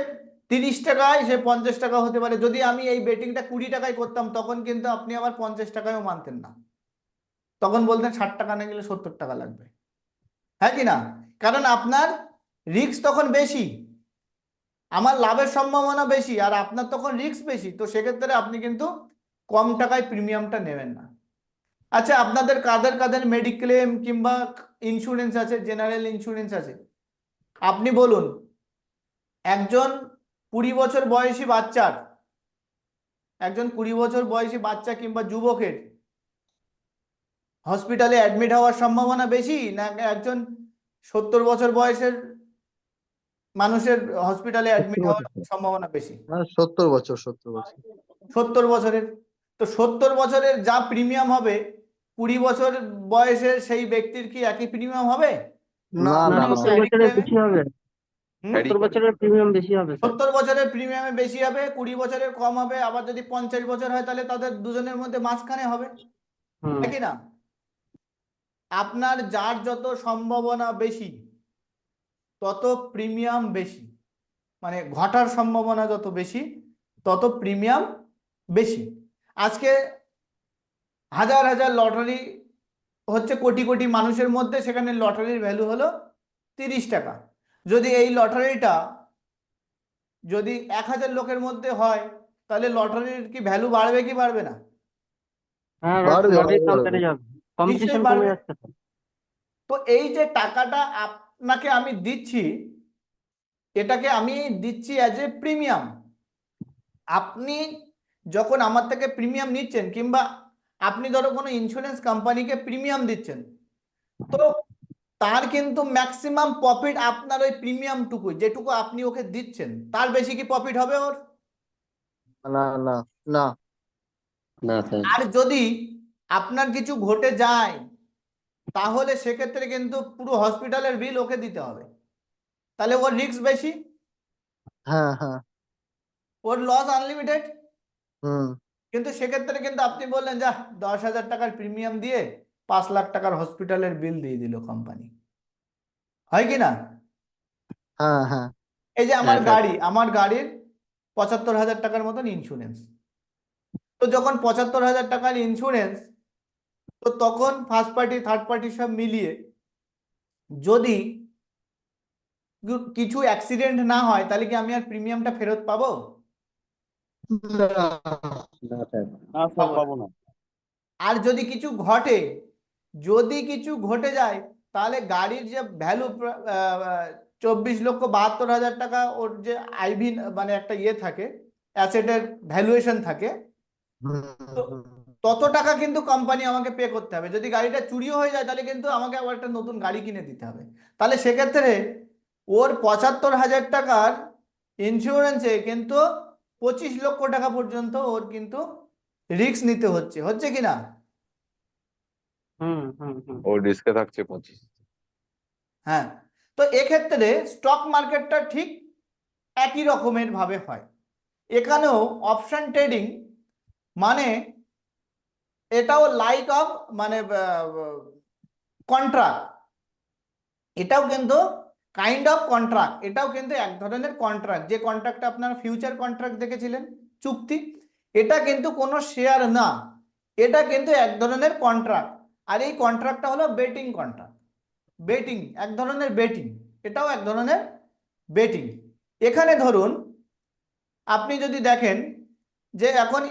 30 টাকায়, সে 50 টাকা হতে পারে। যদি আমি এই বেটিংটা 20 টাকায় করতাম, তখন কিন্তু আপনি আবার 50 টাকায়ও মানতেন না, তখন বলতেন 60 টাকা না গেলে 70 টাকা লাগবে, হ্যাঁ কি না? কারণ আপনার রিস্ক তখন বেশি, আমার লাভের সম্ভাবনা বেশি, আর আপনার তখন রিস্ক বেশি। তো সেক্ষেত্রে আপনি কিন্তু কম টাকায় প্রিমিয়ামটা নেবেন না। আচ্ছা, আপনাদের কাদের কাদের মেডিক্লেম কিংবা ইন্স্যুরেন্স আছে, জেনারেল ইন্স্যুরেন্স আছে? আপনি বলুন, একজন 20 বছর বয়সী বাচ্চার, একজন 20 বছর বয়সী বাচ্চা কিংবা যুবকের হসপিটালে অ্যাডমিট হওয়ার সম্ভাবনা বেশি, না একজন 70 বছর বয়সের মানুষের হসপিটালে অ্যাডমিট হওয়ার সম্ভাবনা বেশি? 70 বছর 70 বছর। 70 বছরের। তো 70 বছরের যা প্রিমিয়াম হবে, 20 বছর বয়সের সেই ব্যক্তির কি একই প্রিমিয়াম হবে? না না, না না। 70 বছরের বেশি হবে। হুম? 70 বছরের প্রিমিয়াম বেশি হবে স্যার। 70 বছরের প্রিমিয়ামে বেশি হবে, 20 বছরের কম হবে। আবার যদি 50 বছর হয়, তাহলে তাদের দুজনের মধ্যে মাঝখানে হবে, হুম। নাকি না? আপনার যার যত সম্ভাবনা বেশি, তত প্রিমিয়াম বেশি, মানে ঘটার সম্ভাবনা যত বেশি, তত প্রিমিয়াম বেশি। আজকে হাজার হাজার লটারি হচ্ছে কোটি কোটি মানুষের মধ্যে, সেখানে লটারির ভ্যালু হলো 30 টাকা। যদি এই লটারিটা যদি 1000 লোকের মধ্যে হয়, তাহলে লটারির কি ভ্যালু বাড়বে কি বাড়বে না? হ্যাঁ, বাড়বে, লটারির দাম বাড়বে। বেড়ে যাবে, নিশ্চয়ই কম্পিটিশন বাড়বে। কমে যাচ্ছে তো। তো এই যে টাকাটা আপনাকে আমি দিচ্ছি, এটাকে আমি দিচ্ছি অ্যাজ এ প্রিমিয়াম। আপনি যখন আমার থেকে প্রিমিয়াম নিচ্ছেন, কিংবা আপনি ধরো কোনো ইন্স্যুরেন্স কোম্পানিকে প্রিমিয়াম দিচ্ছেন, তো তার কিন্তু ম্যাক্সিমাম প্রফিট আপনার ওই প্রিমিয়ামটুকুই, যেটুকু আপনি ওকে দিচ্ছেন, তার বেশি কি প্রফিট হবে ওর? না না না। না স্যার। আর যদি আপনার কিছু ঘটে যায়, তাহলে সেক্ষেত্রে কিন্তু পুরো হসপিটালের বিল ওকে দিতে হবে, তাহলে ওর রিস্ক বেশি, হ্যাঁ হ্যাঁ। ওর লস আনলিমিটেড। হুম। কিন্তু সেক্ষেত্রে কিন্তু আপনি বললেন, যা 10,000 টাকার প্রিমিয়াম দিয়ে 5 লাখ টাকার হসপিটালের বিল দিয়ে দিল কোম্পানি, হয় কি না? হ্যাঁ হ্যাঁ। এই যে আমার হ্যাঁ, গাড়ি, আমার গাড়ির 75,000 টাকার মতন ইন্স্যুরেন্স। তো যখন 75,000 টাকার ইন্স্যুরেন্স, তো তখন ফার্স্ট পার্টি থার্ড পার্টি সব মিলিয়ে যদি কিছু অ্যাক্সিডেন্ট না হয়, তাহলে কি আমি আর প্রিমিয়ামটা ফেরত পাবো? না। না স্যার। না স্যার, পাবো না। পাবো না। আর যদি কিছু ঘটে, যদি কিছু ঘটে যায়, তাহলে গাড়ির যে ভ্যালু 24,72,000 টাকা, ওর যে আইভি মানে একটা ইয়ে থাকে, অ্যাসেটের ভ্যালুয়েশন থাকে, হুম তো হুম। তত টাকা কিন্তু কোম্পানি আমাকে পে করতে হবে। যদি গাড়িটা চুরিও হয়ে যায়, তাহলে কিন্তু আমাকে আবার একটা নতুন গাড়ি কিনে দিতে হবে। তাহলে সেক্ষেত্রে ওর 75,000 টাকার ইন্স্যুরেন্সে কিন্তু 25 লক্ষ টাকা পর্যন্ত ওর কিন্তু রিস্ক নিতে হচ্ছে কিনা? হুম হুম হুম ও রিস্কে থাকছে 25। হ্যাঁ, তো এক্ষেত্রে স্টক মার্কেটটা ঠিক একই রকমের ভাবে হয়। এখানেও অপশন ট্রেডিং মানে এটাও লাইক অফ মানে কন্ট্রাক্ট, এটাও কিন্তু কাইন্ড অফ কন্ট্রাক্ট, এটাও কিন্তু এক ধরনের কন্ট্রাক্ট। যে কন্ট্রাক্টটা আপনারা ফিউচার কন্ট্রাক্ট দেখেছিলেন, চুক্তি, এটা কিন্তু কোনো শেয়ার না, এটা কিন্তু এক ধরনের কন্ট্রাক্ট। আর এই কন্ট্রাক্টটা হলো বেটিং কন্ট্রাক্ট, বেটিং, এক ধরনের বেটিং, এটাও এক ধরনের বেটিং। এখানে ধরুন আপনি যদি দেখেন যে এখন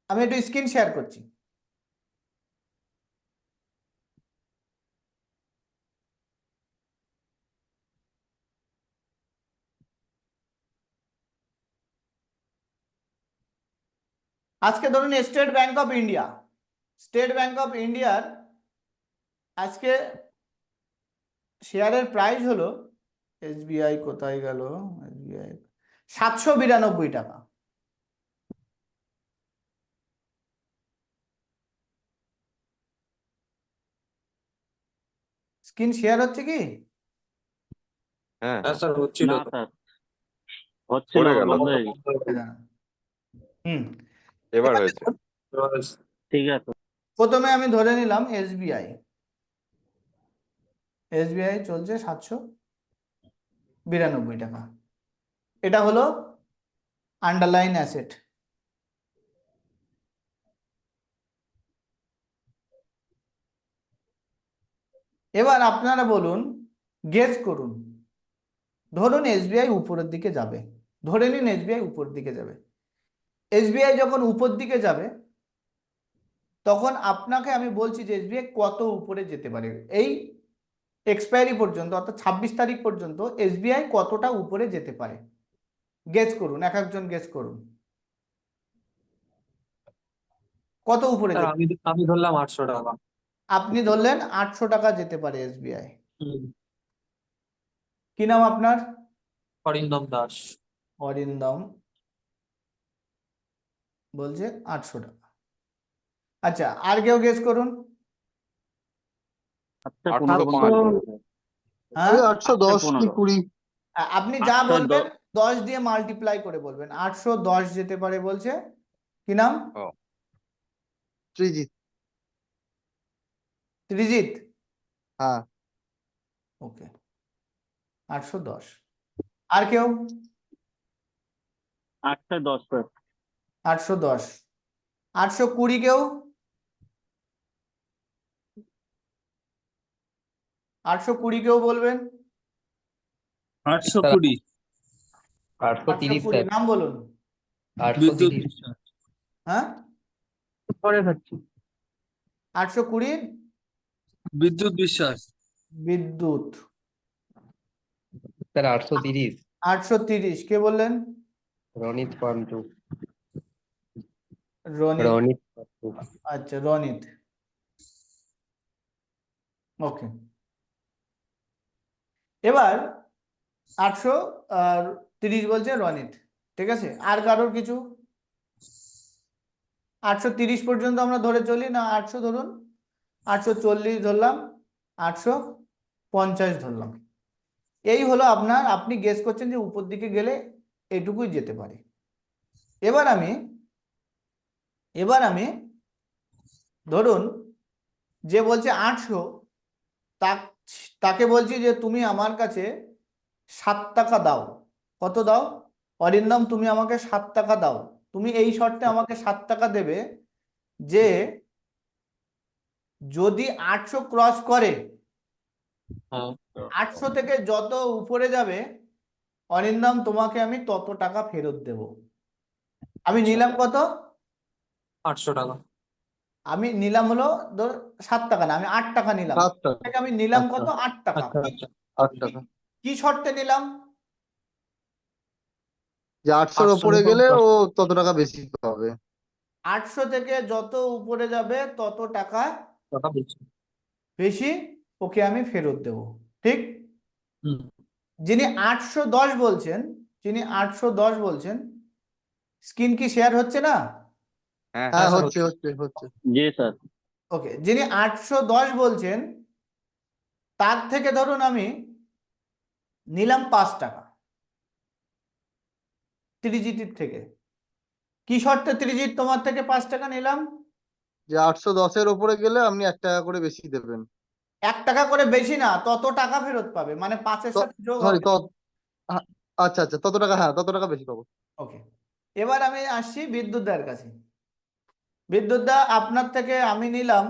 আমি একটু স্ক্রিন শেয়ার করছি। আজকে ধরুন state bank of India, state bank of ইন্ডিয়ার আজকে শেয়ারের প্রাইস হলো, এসবিআই কোথায় গেল, এসবিআই 792 টাকা। স্ক্রিন শেয়ার হচ্ছে কি? হ্যাঁ, হ্যাঁ স্যার হচ্ছিল না তো। স্যার, হচ্ছিল পড়ে না, গেল বন্ধ তো। হয়ে গেছে। হুম, এবার এখানে হয়েছে। দেখুন, ঠিক আছে। প্রথমে আমি ধরে নিলাম এসবিআই, এসবিআই চলছে 792 টাকা, এটা হলো আন্ডারলাইন অ্যাসেট। এবার আপনারা বলুন, গেস করুন, ধরুন এসবিআই উপরের দিকে যাবে, ধরে নিন এসবিআই উপরের দিকে যাবে। এসবিআই যখন উপর দিকে যাবে তখন আপনাকে আমি বলছি যে এসবিআই কত উপরে যেতে পারে, এই এক্সপায়ারি পর্যন্ত অর্থাৎ 26 তারিখ পর্যন্ত এসবিআই কতটা উপরে যেতে পারে। গেস করুন, এক একজন গেস করুন, কত উপরে স্যার যেতে? আমি ধরলাম 800 টাকা। আপনি ধরলেন 800 টাকা যেতে পারে এসবিআই। হুম। কি নাম আপনার? অরিন্দম দাস। অরিন্দম বলছে 800 টাকা। আচ্ছা, আর কেউ গেস করুন। আচ্ছা, 805। 15। হ্যাঁ, 810 কি 15। 20। আপনি যা 810। বলবেন 10 দিয়ে মাল্টিপ্লাই করে বলবেন। 810 যেতে পারে বলছে। কি নাম? ও, ত্রিজিৎ। ত্রিজিৎ। হ্যাঁ, ওকে, 810। আর কেউ? 810 স্যার। 810। 820 কেউ? 820 কেউ বলবেন? 820। 820 নাম বলুন। বিদ্যুৎ বিশ্বাস। হ্যাঁ, পরে খাচ্ছি। 820 বিদ্যুৎ বিশ্বাস। বিদ্যুৎ। স্যার 830। 830 কে বললেন? রনিত পান্টু। রনিত। রনিত পান্টু। আচ্ছা, রনিত। ওকে, এবার 830 বলছে রনিত, ঠিক আছে। আর কারোর কিছু? 830 পর্যন্ত আমরা ধরে চলি না? 800 ধরুন, 840 ধরলাম, 850 ধরলাম। এই হলো আপনার, আপনি গেস করছেন যে উপর দিকে গেলে এটুকুই যেতে পারে। এবার আমি ধরুন যে বলছে 800, তাকে বলছি যে তুমি আমার কাছে 7 টাকা দাও। কত দাও? অরিন্দম তুমি আমাকে 7 টাকা দাও। তুমি এই শর্তে আমাকে 7 টাকা দেবে যে যদি 800 ক্রস করে, হ্যাঁ 800 থেকে যত উপরে যাবে অরিন্দম তোমাকে আমি তত টাকা ফেরত দেব। আমি নিলাম কত? 800 টাকা। আমি নিলাম হলো ধর 7 টাকা না, আমি 8 টাকা নিলাম। 7 টাকা। থেকে আমি নিলাম আচ্ছা, কত? 8 টাকা। আচ্ছা আচ্ছা। 8 টাকা। কি শর্তে নিলাম? যে 800 800 ওপরে গেলে ও তত টাকা বেশি পাবে। 800 থেকে যত উপরে যাবে তত টাকা টাকা বেশি। বেশি ওকে আমি ফেরত দেব, ঠিক? হুম। যিনি 810 বলছেন, যিনি 810 বলছেন স্ক্রিন কি শেয়ার হচ্ছে না? হ্যাঁ হ্যাঁ হ্যাঁ হচ্ছে হচ্ছে হচ্ছে জি স্যার। ওকে, যিনি 810 বলছেন তার থেকে ধরুন আমি নিলাম 5 টাকা ত্রিজিতের থেকে। কি শর্তে ত্রিজিৎ তোমার থেকে 5 টাকা নিলাম? যে 810-এর ওপরে গেলে আপনি 1 টাকা করে বেশি দেবেন। 1 টাকা করে বেশি না, তত টাকা ফেরত পাবে, মানে 5-এর সাথে যোগ সরি হবে। আচ্ছা আচ্ছা, তত টাকা, হ্যাঁ তত টাকা বেশি পাবো। ওকে, এবার আমি আসছি বিদ্যুৎ দার কাছে। বিদ্যুৎ দা, আপনার থেকে আমি নিলাম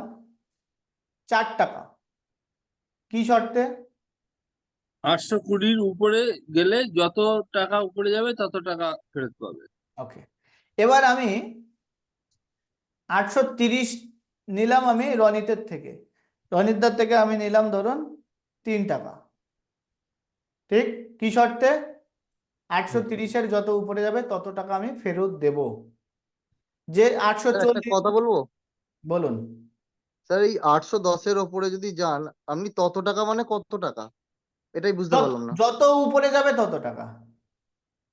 4 টাকা। কি শর্তে? 820-র উপরে গেলে যত টাকা উপরে যাবে তত টাকা ফেরত পাবে। ওকে, এবার আমি 830 নিলাম আমি রনিতের থেকে। রনিতদার থেকে আমি নিলাম ধরুন 3 টাকা। ঠিক, কি শর্তে? 830-এর যত উপরে যাবে তত টাকা আমি ফেরত দেব। যে স্যার, একটা 840, কথা বলবো? বলুন। স্যার, এই 810-এর ওপরে যদি যান, আপনি তত টাকা মানে কত টাকা? এটাই বুঝতে যত পারলাম না। যত উপরে যাবে তত টাকা।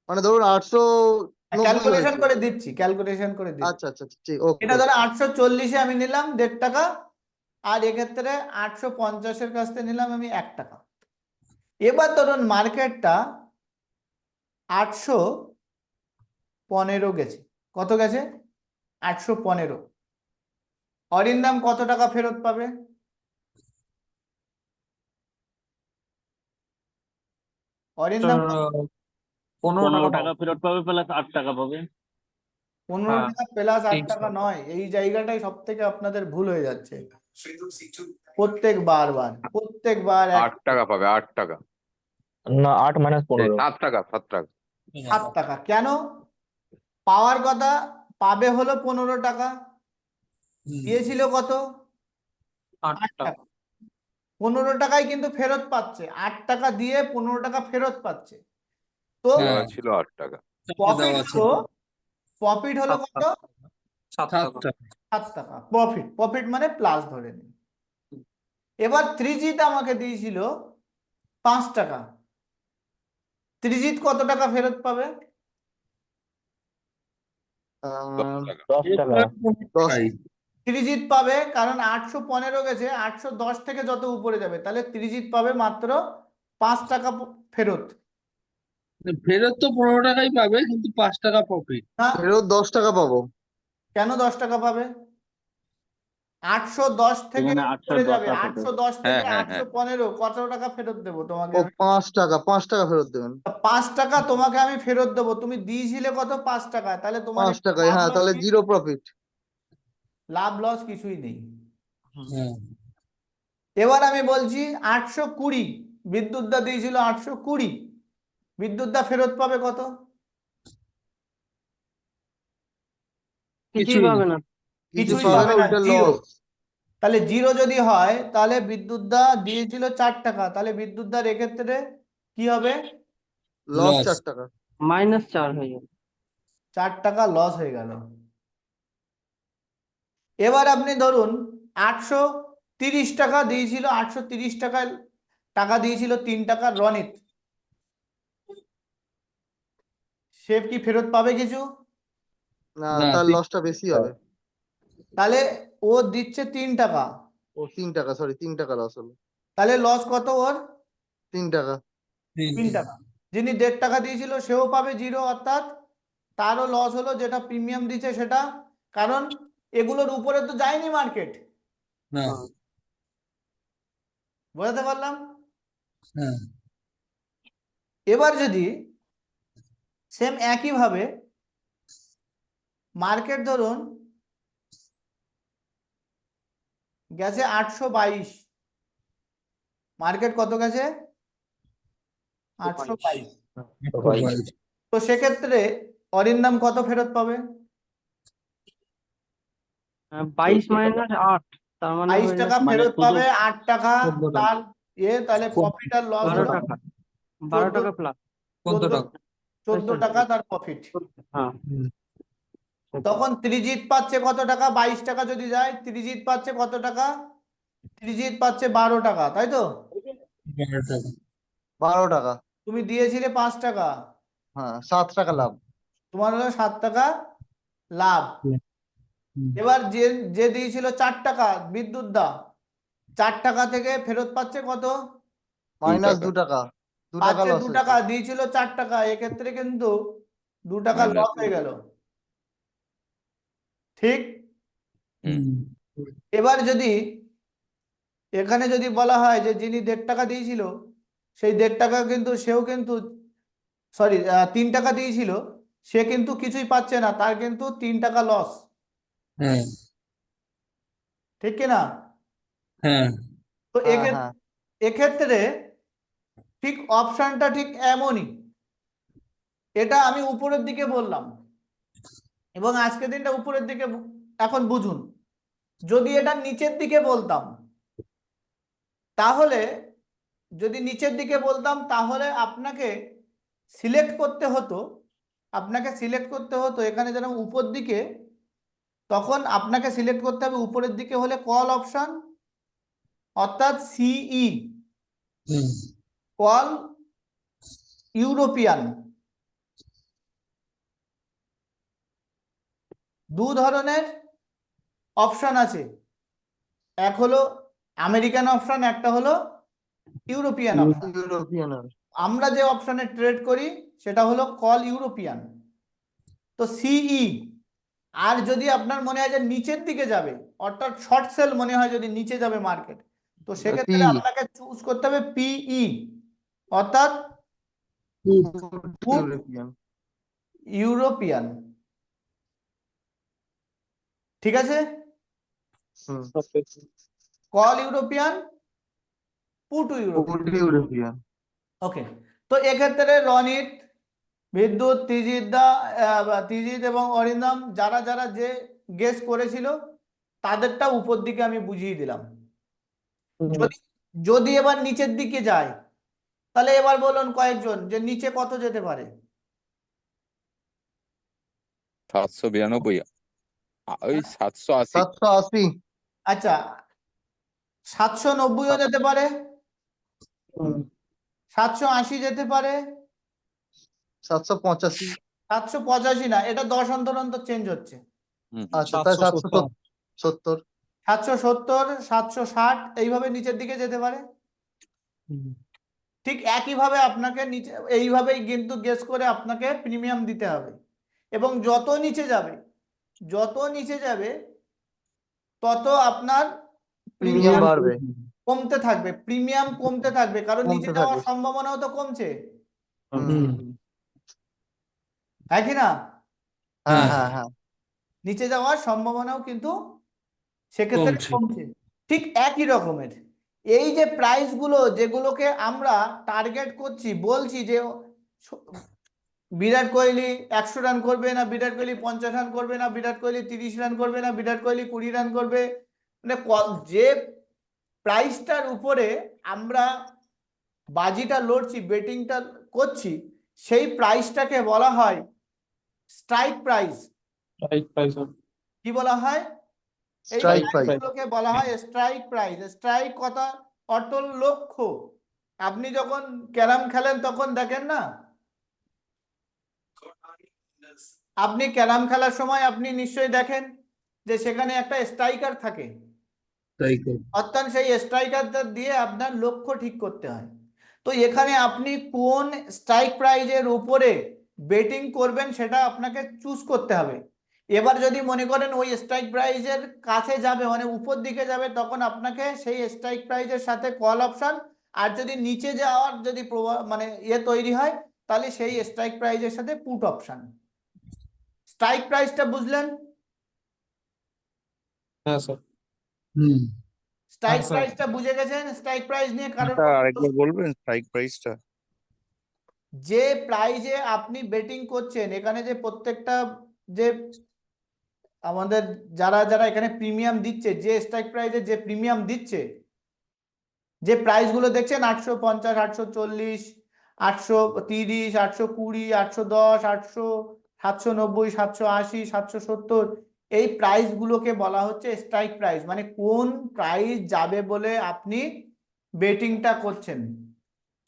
মানে ধরুন 890 ক্যালকুলেশন হয়েছে। করে দিচ্ছি, ক্যালকুলেশন করে দিচ্ছি। আচ্ছা আচ্ছা আচ্ছা, ঠিক, ওকে এটা ধরো 840-এ আমি নিলাম 1.5 টাকা, আর এক্ষেত্রে 850-এর কাছ থেকে নিলাম আমি 1 টাকা। এবার ধরুন মার্কেটটা 815 গেছে। কত গেছে? 815। অরিন্দম কত টাকা ফেরত পাবে? অরিন্দম 15 টাকা ফেরত পাবে, প্লাস 8 টাকা পাবে। 15 টাকা প্লাস 8 টাকা নয়, এই জায়গাটাই সব থেকে আপনাদের ভুল হয়ে যাচ্ছে। প্রত্যেকবার 8 টাকা পাবে, 8 টাকা। না, 8 - 15। 7 টাকা, 7 টাকা। 7 টাকা কেন? পাওয়ার কথা, পাবে হলো 15 টাকা, দিয়েছিল কত? 8 টাকা। 15 টাকায় কিন্তু ফেরত পাচ্ছে, 8 টাকা দিয়ে 15 টাকা ফেরত পাচ্ছে। তো হ্যাঁ। ছিল 8 টাকা। প্রফিট হলো কত? 7 টাকা। 7 টাকা প্রফিট মানে প্লাস ধরে নিন। এবার ত্রিজিৎ আমাকে দিয়েছিল 5 টাকা। ত্রিজিৎ কত টাকা ফেরত পাবে? 10 টাকা। 10 টাকা। ত্রিজিৎ পাবে, কারণ 815 গেছে, 810 থেকে যত উপরে যাবে, তাহলে ত্রিজিৎ পাবে মাত্র 5 টাকা ফেরত। ফেরত তো 15 টাকাই পাবে, কিন্তু 5 টাকা প্রফিট। না, ফেরত 10 টাকা পাবো। কেন 10 টাকা পাবে? 810 থেকে এখানে উপরে 810 যাবে, আছে তো। 810 থেকে হ্যাঁ, হ্যাঁ। 815 কত টাকা ফেরত দেবো তোমাকে ও আমি? 5 টাকা ফেরত দেবেন। 5 টাকা তোমাকে আমি ফেরত দেবো। তুমি দিয়েছিলে কত? 5 টাকা। তাহলে তোমার 5 টাকায়, লাভ হ্যাঁ, লস তাহলে কি? Zero profit. লাভ লস কিছুই নেই। হ্যাঁ। এবার আমি বলছি 820, বিদ্যুৎ দা দিয়েছিল 820, বিদ্যুৎ দা ফেরত পাবে কত? কিছুই পাবে না। কিছু কিছুই পাবে পাবে না, না, ওইটা জিরো। লস। তাহলে জিরো যদি হয়, তাহলে বিদ্যুৎ দা দিয়েছিল 4 টাকা, তাহলে বিদ্যুৎ দার এক্ষেত্রে কি হবে? Loss Loss। 4 টাকা। -4 হয়ে যাবে। 4 টাকা লস হয়ে গেল। এবার আপনি ধরুন 830 টাকা দিয়েছিল, 830 টাকায় টাকা দিয়েছিল 3 টাকা রনিত, সে কি ফেরত পাবে কিছু? না, না, তার লসটা বেশি হবে। তাহলে ও দিচ্ছে 3 টাকা, ও 3 টাকা, সরি 3 টাকা লস হলো। তাহলে লস কত ওর? 3 টাকা। 3 টাকা। যিনি 1.5 টাকা দিয়েছিল সেও পাবে জিরো, অর্থাৎ তারও লস হলো, যেটা প্রিমিয়াম দিচ্ছে সেটা। কারণ এগুলোর উপরে তো যায়নি মার্কেট। না। বোঝাতে পারলাম? হ্যাঁ। এবার যদি সেম একইভাবে মার্কেট ধরুন গেছে 822, মার্কেট কত গেছে? 822। তো সেক্ষেত্রে অরিন্দম কত ফেরত পাবে? 22 - 8, তার মানে 22 হয়ে টাকা যাচ্ছে ফেরত শুধু পাবে, 8 টাকা 14 টাকা। তার তাহলে প্রফিট আর লস 12 হলো টাকা। 12 টাকা প্লাস। 14 টাকা তার প্রফিট। হ্যাঁ। তখন ত্রিজিৎ পাচ্ছে কত টাকা? 22 টাকা যদি যায়, ত্রিজিৎ পাচ্ছে কত টাকা? ত্রিজিৎ পাচ্ছে 12 টাকা, তাই তো? 12 টাকা। 12 টাকা। তুমি দিয়েছিলে 5 টাকা, হ্যাঁ, 7 টাকা লাভ। তোমার হলো 7 টাকা লাভ। এবার যে যে দিয়েছিল 4 টাকা বিদ্যুৎ দা, 4 টাকা থেকে ফেরত পাচ্ছে কত? মাইনাস টাকা। 2 টাকা, 2 টাকা পাচ্ছে লস 2 হয়েছে। টাকা, দিয়েছিল 4 টাকা, এক্ষেত্রে কিন্তু 2 টাকা Minus লস হয়ে গেল। ঠিক। এবার যদি এখানে যদি বলা হয় যে যিনি 1.5 টাকা দিয়েছিল, সেই 1.5 টাকা কিন্তু সেও কিন্তু সরি 3 টাকা দিয়েছিল, সে কিন্তু কিছুই পাচ্ছে না, তার কিন্তু 3 টাকা লস। হ্যাঁ ঠিক কিনা? হ্যাঁ তো হ্যাঁ হ্যাঁ এক্ষেত্রে ঠিক অপশনটা ঠিক এমনই। এটা আমি উপরের দিকে বললাম এবং আজকের দিনটা উপরের দিকে এখন বুঝুন। যদি এটা নিচের দিকে বলতাম, তাহলে যদি নিচের দিকে বলতাম তাহলে আপনাকে সিলেক্ট করতে হতো, এখানে যেন উপর দিকে, তখন আপনাকে সিলেক্ট করতে হবে উপরের দিকে হলে কল অপশন, অর্থাৎ সিই, কল ইউরোপিয়ান। দু ধরনের অপশন আছে, এক হলো আমেরিকান অপশন, একটা হলো ইউরোপিয়ান অপশন। ইউরোপিয়ান। আমরা যে অপশনে ট্রেড করি সেটা হলো কল ইউরোপিয়ান, তো সিই। আর যদি আপনার মনে হয় যে নিচের দিকে যাবে, অর্থাৎ শর্ট সেল মনে হয় যদি নিচে যাবে মার্কেট, তো সেক্ষেত্রে পি আপনাকে চুজ করতে হবে পিই, অর্থাৎ পুট ইউরোপিয়ান। ইউরোপিয়ান। ঠিক আছে? Hmm. Call European, put European. Put European. Okay. তো এক্ষেত্রে রনিত, বিদ্যুৎ, তিজিত এবং অরিন্দম যারা যারা যে গেস করেছিল তাদেরটা উপর দিকে আমি বুঝিয়ে দিলাম। যদি যদি এবার নিচের দিকে যায়, তাহলে এবার বলুন কয়েকজন যে নিচে কত যেতে পারে? 792, ওই 780। 780। আচ্ছা, 790ও যেতে পারে, 780 যেতে পারে, 785। 785 না, এটা 10 অন্তর অন্তর চেঞ্জ হচ্ছে। আচ্ছা, তাই 770। 770, 760 এইভাবে নিচের দিকে যেতে পারে। ঠিক একইভাবে আপনাকে নিচে এইভাবেই কিন্তু গেস করে আপনাকে প্রিমিয়াম দিতে হবে, এবং যত নিচে যাবে তত আপনার প্রিমিয়াম প্রিমিয়াম বাড়বে, কমতে থাকবে, কারণ নিচে কমতে যাওয়ার থাকবে। সম্ভাবনাও তো কমছে, হুম। হ্যাঁ কি না? হ্যাঁ হ্যাঁ হ্যাঁ। নিচে যাওয়ার সম্ভাবনাও কিন্তু সেক্ষেত্রে কমছে। কমছে। ঠিক একই রকমের এই যে প্রাইস গুলো যেগুলোকে আমরা টার্গেট করছি, বলছি যে বিরাট কোহলি 100 রান করবে না, বিরাট কোহলি 50 রান করবে না, বিরাট কোহলি 30 রান করবে না, বিরাট কোহলি 20 রান করবে, মানে যে প্রাইসটার উপরে আমরা বাজিটা লড়ছি, বেটিংটা করছি, সেই প্রাইসটাকে বলা হয় স্ট্রাইক প্রাইস। কি বলা হয়? এই স্ট্রাইক প্রাইস। প্রাইসগুলোকে বলা হয় স্ট্রাইক প্রাইস। স্ট্রাইক কথা অর্থ লক্ষ্য। আপনি যখন ক্যারাম খেলেন তখন দেখেন না, আপনি ক্যারাম খেলার সময় আপনি নিশ্চয়ই দেখেন যে সেখানে একটা স্ট্রাইকার থাকে, তাই তো। অর্থাৎ সেই স্ট্রাইকারটা দিয়ে আপনার লক্ষ্য ঠিক করতে হয়। তো এখানে আপনি কোন স্ট্রাইক প্রাইজের উপরে বেটিং করবেন সেটা আপনাকে চুজ করতে হবে। এবার যদি মনে করেন ওই স্ট্রাইক প্রাইজের কাছে যাবে, মানে উপর দিকে যাবে, তখন আপনাকে সেই স্ট্রাইক প্রাইজের সাথে কল অপশন, আর যদি নিচে যাওয়ার যদি মানে তৈরি হয়, তাহলে সেই স্ট্রাইক প্রাইজের সাথে পুট অপশন। স্ট্রাইক প্রাইসটা বুঝলেন? হ্যাঁ স্যার। স্ট্রাইক প্রাইসটা বুঝে গেছেন? স্ট্রাইক প্রাইস নিয়ে কারণ আরেকবার বলবেন স্ট্রাইক প্রাইসটা? যে প্রাইজে আপনি বেটিং করছেন, এখানে যে প্রত্যেকটা যে আমাদের যারা যারা এখানে প্রিমিয়াম দিচ্ছে, যে স্ট্রাইক প্রাইজে যে প্রিমিয়াম দিচ্ছে, যে প্রাইস গুলো দেখছেন 850, 840, 830, 820, 810, 800, 790, 780, 770, এই প্রাইস গুলোকে বলা হচ্ছে স্ট্রাইক প্রাইস। মানে কোন প্রাইস যাবে বলে আপনি বেটিংটা করছেন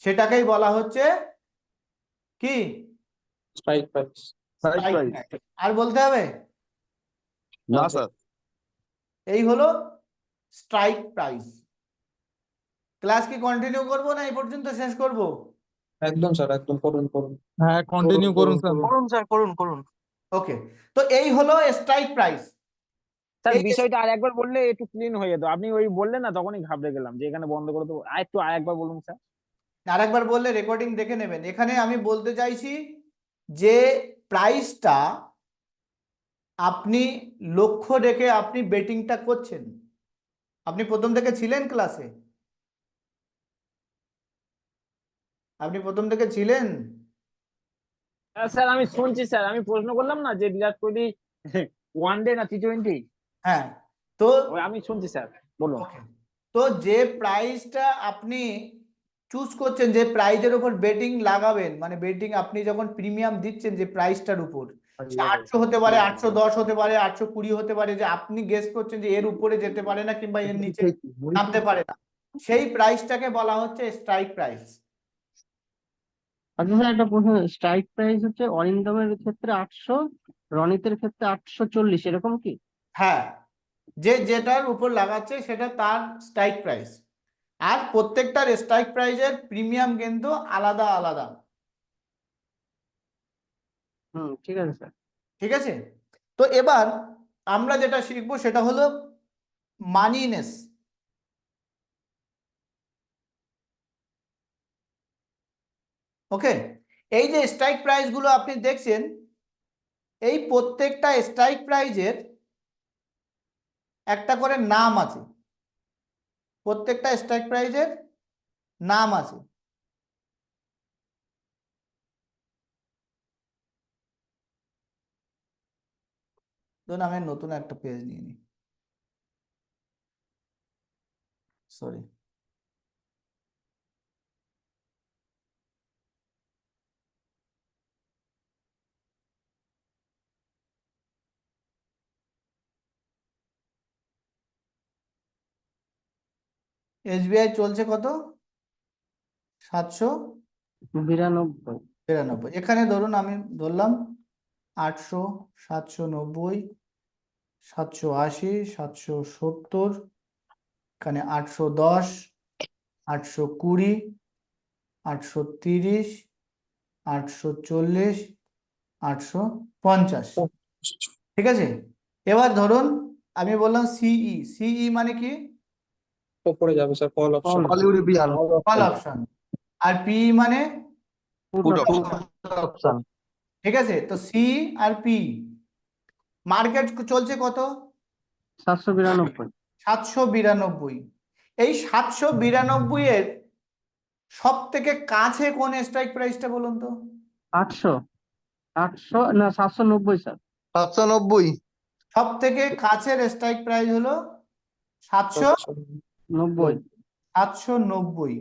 সেটাকেই বলা হচ্ছে কি? Strike price. Strike price price. আর বলতে হবে? না স্যার। এই হলো স্ট্রাইক প্রাইস। ক্লাস কি কন্টিনিউ করব না এই পর্যন্ত শেষ করব? একদম স্যার, একদম করুন করুন। হ্যাঁ কন্টিনিউ করুন স্যার। করুন স্যার, করুন করুন। ওকে, তো এই হলো স্ট্রাইক প্রাইস। স্যার এই বিষয়টা আর একবার বললে একটু ক্লিন হয়ে যেত। আপনি ওই বললেন না, তখনই ঘাবড়ে গেলাম যে এখানে বন্ধ করে দেবো। আর একবার বলুন স্যার। আরেকবার বললে রেকর্ডিং দেখে নেবেন। এখানে আমি বলতে চাইছি যে প্রাইসটা আপনি লক্ষ্য রেখে আপনি বেটিংটা করছেন। আপনি প্রথম থেকে ছিলেন ক্লাসে? আপনি প্রথম থেকে ছিলেন? স্যার আমি শুনছি স্যার, আমি প্রশ্ন করলাম না যে বিরাট কোহলি ওয়ান ডে না টি20। হ্যাঁ, তো আমি শুনছি স্যার, বলুন। ওকে, তো যে প্রাইসটা আপনি চুজ করছেন, যে প্রাইজের উপর বেটিং লাগাবেন, মানে বেটিং আপনি যখন প্রিমিয়াম দিচ্ছেন যে প্রাইসটার উপর, সে 800 হতে পারে, 810 হতে পারে, 820 হতে পারে, যে আপনি গেস করছেন যে এর উপরে যেতে পারে না কিংবা এর নিচে নামতে পারে না, সেই প্রাইসটাকে বলা হচ্ছে স্ট্রাইক প্রাইস। আচ্ছা স্যার একটা প্রশ্ন, স্ট্রাইক প্রাইস হচ্ছে অরিন্দমের ক্ষেত্রে 800, রনিতের ক্ষেত্রে 840, এরকম কি? হ্যাঁ, যে যেটার উপর লাগাচ্ছে সেটা তার স্ট্রাইক প্রাইস। আর প্রত্যেকটার স্ট্রাইক প্রাইজের প্রিমিয়াম কিন্তু আলাদা আলাদা। ঠিক আছে স্যার। ঠিক আছে, তো এবার আমরা যেটা শিখবো সেটা হলো মানিনেস। ওকে, এই যে স্ট্রাইক প্রাইস গুলো আপনি দেখছেন, এই প্রত্যেকটা স্ট্রাইক প্রাইজের একটা করে নাম আছে। প্রত্যেকটা স্ট্রাইক প্রাইজের নাম আছে। ধরুন আমি নতুন একটা পেজ নিয়ে নিই, সরি। এসবিআই চলছে কত? 792। 92। এখানে ধরুন আমি ধরলাম 800, 790, 780, 770, এখানে 810, 820, 830, 840, 850। ঠিক আছে, এবার ধরুন আমি বললাম সিই। সিই মানে কি? উপরে যাবে sir, call option. All European call option. আর পিই মানে? Put option. অপশন। ঠিক আছে, তো সি আর পি। মার্কেট চলছে কত? 792। 792। এই 792 এর সব থেকে কাছে কোন স্ট্রাইক প্রাইসটা বলুন তো? 800, 800 না 790 স্যার। 790। সব থেকে কাছের স্ট্রাইক প্রাইস হলো 90। 790।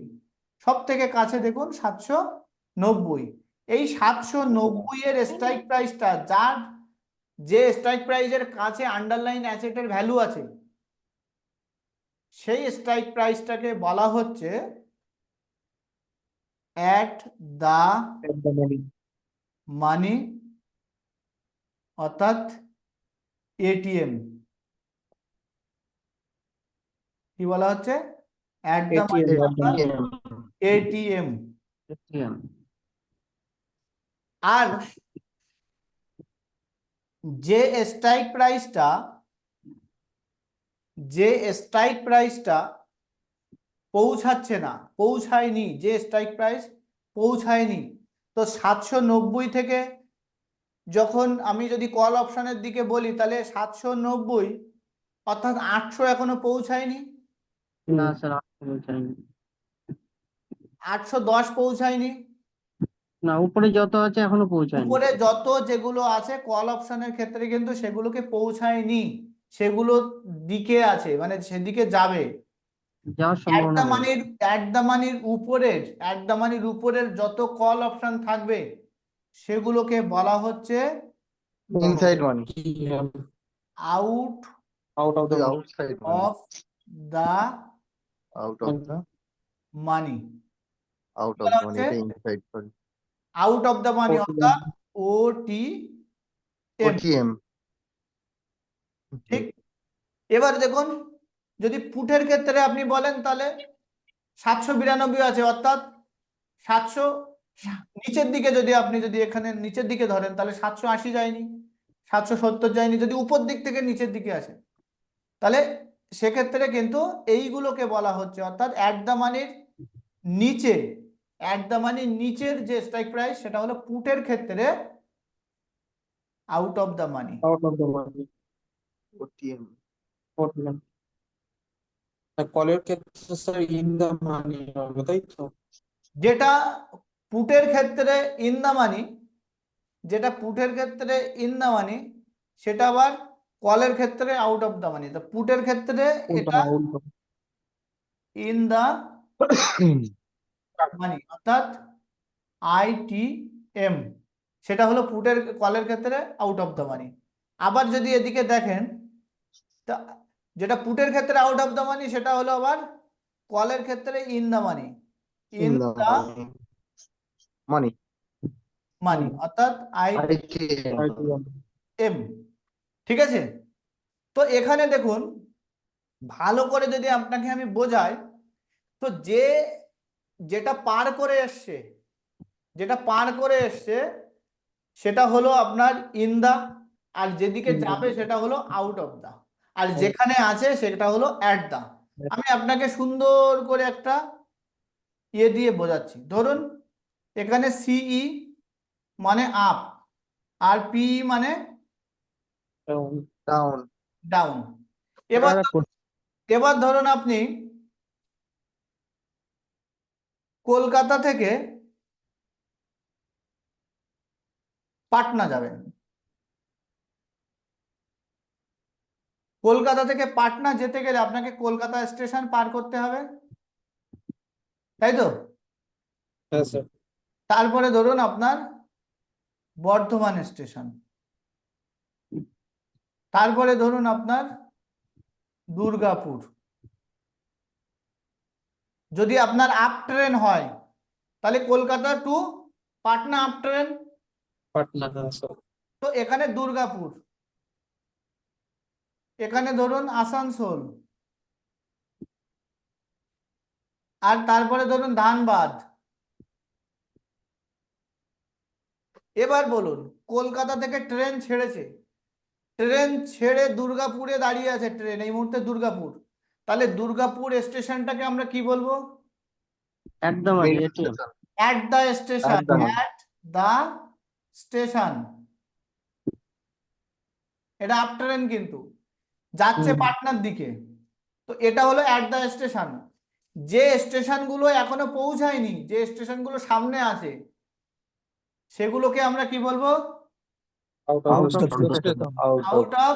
সব থেকে কাছে দেখুন 790। এই 790 এর স্ট্রাইক প্রাইসটা, যার যে স্ট্রাইক প্রাইসের কাছে আন্ডারলাইন অ্যাসেটের ভ্যালু আছে, সেই স্ট্রাইক প্রাইসটাকে বলা হচ্ছে অ্যাট দা মানি, অর্থাৎ এটিএম। কি বলা হচ্ছে? অ্যাট দা মানি, অর্থাৎ এটিএম। আর যে স্ট্রাইক প্রাইসটা পৌঁছাচ্ছে না, পৌঁছায়নি, যে স্ট্রাইক প্রাইস পৌঁছায়নি, তো 790 থেকে যখন আমি যদি কল অপশনের দিকে বলি, তাহলে 790 অর্থাৎ 800 এখনো পৌঁছায়নি। না স্যার 800 পৌঁছায়নি। 810 পৌঁছায়নি। না উপরে যত আছে এখনো পৌঁছায়নি। উপরে যত যেগুলো আছে কল অপশনের ক্ষেত্রে কিন্তু সেগুলোকে পৌঁছায়নি, সেগুলো দিকে আছে, মানে সেদিকে যাবে। যাওয়ার অ্যাট সম্ভাবনা দা রয়েছে। মানির উপরের যত কল অপশন থাকবে সেগুলোকে বলা হচ্ছে inside money. Out out of the outside money. Of the out of the money. Out of বলা মানি, হচ্ছে এটা inside. Sorry. Out of the money, অর্থাৎ ওটি এম, OTM ঠিক। এবার দেখুন, যদি পুটের ক্ষেত্রে আপনি বলেন তাহলে 792 আছে, অর্থাৎ 700 নিচের দিকে, যদি আপনি যদি এখানে নিচের দিকে ধরেন তাহলে 780 যায়নি, 770 যায়নি, যদি উপর দিক থেকে নিচের দিকে আসে তাহলে সেক্ষেত্রে কিন্তু এইগুলোকে বলা হচ্ছে, অর্থাৎ অ্যাট দ্য মানির নিচে, অ্যাট দ্য মানির নিচের যে স্ট্রাইক প্রাইস সেটা হলো পুটের ক্ষেত্রে out of the money. Out of the money. OTM কলের ক্ষেত্রে স্যার ইন দা মানি হবে, তাই তো? যেটা পুটের ক্ষেত্রে ইন দা মানি, যেটা পুটের ক্ষেত্রে ইন দা মানি সেটা আবার কলের ক্ষেত্রে আউট অফ দা মানি। তো পুটের ক্ষেত্রে এটা ইন দা মানি, অর্থাৎ ITM, সেটা হলো পুটের, কলের ক্ষেত্রে আউট অফ দা মানি। আবার যদি এদিকে দেখেন, তা যেটা পুটের ক্ষেত্রে আউট অফ দা মানি সেটা হলো আবার কলের ক্ষেত্রে in the money, in the মানি মানি, অর্থাৎ ITM ITM, ঠিক আছে। তো এখানে দেখুন, ভালো করে যদি আপনাকে আমি বোঝাই, তো যেটা পার করে এসছে, যেটা পার করে এসছে সেটা হলো আপনার ইন দা, আর যেদিকে যাবে সেটা হলো আউট অফ দা, আর যেখানে আছে সেটা হলো অ্যাট দা। আমি আপনাকে সুন্দর করে একটা ইয়ে দিয়ে বোঝাচ্ছি। ধরুন এখানে CE মানে আপ, আর PE মানে ডাউন ডাউন। এবার এবার ধরুন আপনি কলকাতা থেকে পাটনা যাবেন, কলকাতা থেকে পাটনা যেতে গেলে আপনাকে কলকাতা স্টেশন পার করতে হবে, তাই তো? হ্যাঁ স্যার। তারপরে ধরুন আপনার বর্ধমান স্টেশন, তারপরে ধরুন আপনার দুর্গাপুর। যদি আপনার আপ ট্রেন হয় তাহলে Kolkata to Patna up train, Patna, হ্যাঁ স্যার। তো এখানে দুর্গাপুর, এখানে ধরুন আসানসোল, আর তারপরে ধরুন ধানবাদ। এবার বলুন, কলকাতা থেকে ট্রেন ছেড়েছে, ট্রেন ছেড়ে দুর্গাপুরে দাঁড়িয়ে আছে ট্রেন, এই মুহূর্তে দুর্গাপুর, তাহলে দুর্গাপুর স্টেশনটাকে আমরা কি বলবো? At the money, ATM। At the station, At the money. At the station, এটা আপ ট্রেন কিন্তু যাচ্ছে পাটনার দিকে, তো এটা হলো অ্যাট দ্য স্টেশন। যে স্টেশনগুলো এখনো পৌঁছায়নি, যে স্টেশনগুলো সামনে আছে সেগুলোকে আমরা কি বলবো? Out Out of of the station. Out of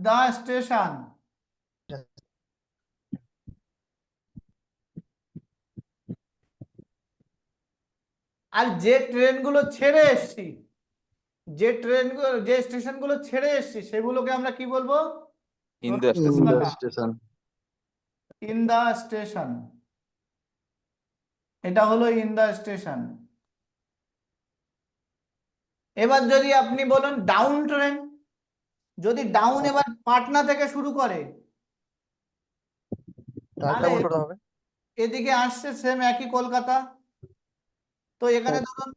the station. আর যে ট্রেনগুলো ছেড়ে এসছি, যে ট্রেনগুলো, যে স্টেশনগুলো ছেড়ে এসছি সেগুলোকে আমরা কি বলবো? In the in station. the station in the station, এটা হলো ইন দা স্টেশন। এবার যদি আপনি বলেন ডাউন ট্রেন, যদি ডাউন এবার পাটনা থেকে শুরু করে তাহলে এদিকে আসছে সেম একই কলকাতা, তো এখানে ধরুন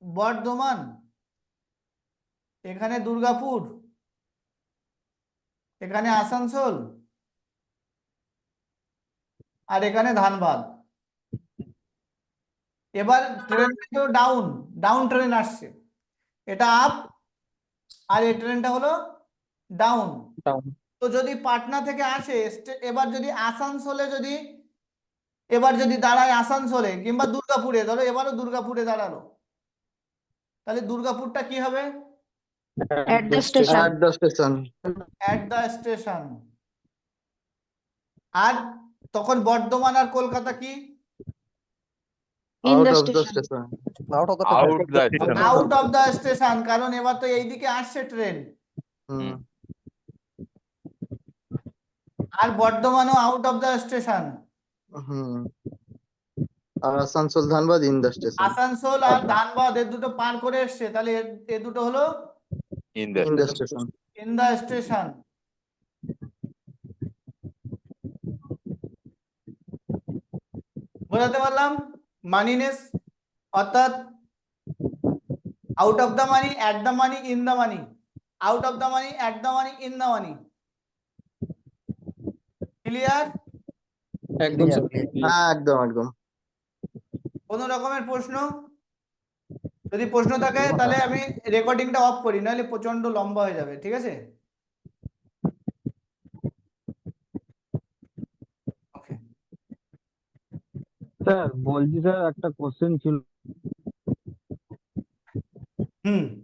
বর্ধমান, এখানে দুর্গাপুর, এখানে আসানসোল, আর এখানে ধানবাদ। এবার ট্রেন তো ডাউন, ডাউন ট্রেন আসছে, এটা আপ, আর এই ট্রেনটা হলো ডাউন। তো যদি পাটনা থেকে আসে, এবার যদি আসানসোলে, যদি এবার যদি দাঁড়ায় আসানসোলে কিংবা দুর্গাপুরে, ধরো এবারও দুর্গাপুরে দাঁড়ালো, তাহলে দুর্গাপুরটা কি হবে? At the station. at the station at the station. আর তখন বর্ধমান আর কলকাতা কি? In out the of the station. station out the station. Out of the station, কারণ এবার তো এইদিকে আসছে ট্রেন, হুম আর বর্ধমানও out of the station. Hmm আর Asansol Dhanbad in the station Asansol আর ধানবাদ এর দুটো পার করে এসছে, তাহলে এর দুটো হলো in the in the station. In the station. বোঝাতে পারলাম? মানিনেস অর্থাৎ out of the money, at the money, in the money. Out of the money, at the money, in the money. Clear? একদম স্যার হ্যাঁ একদম একদম। কোনো রকমের প্রশ্ন? যদি প্রশ্ন থাকে তাহলে আমি রেকর্ডিংটা অফ করি, নাহলে প্রচন্ড লম্বা হয়ে যাবে, ঠিক আছে? ওকে। স্যার বলছি স্যার একটা কোশ্চেন ছিল। হুম।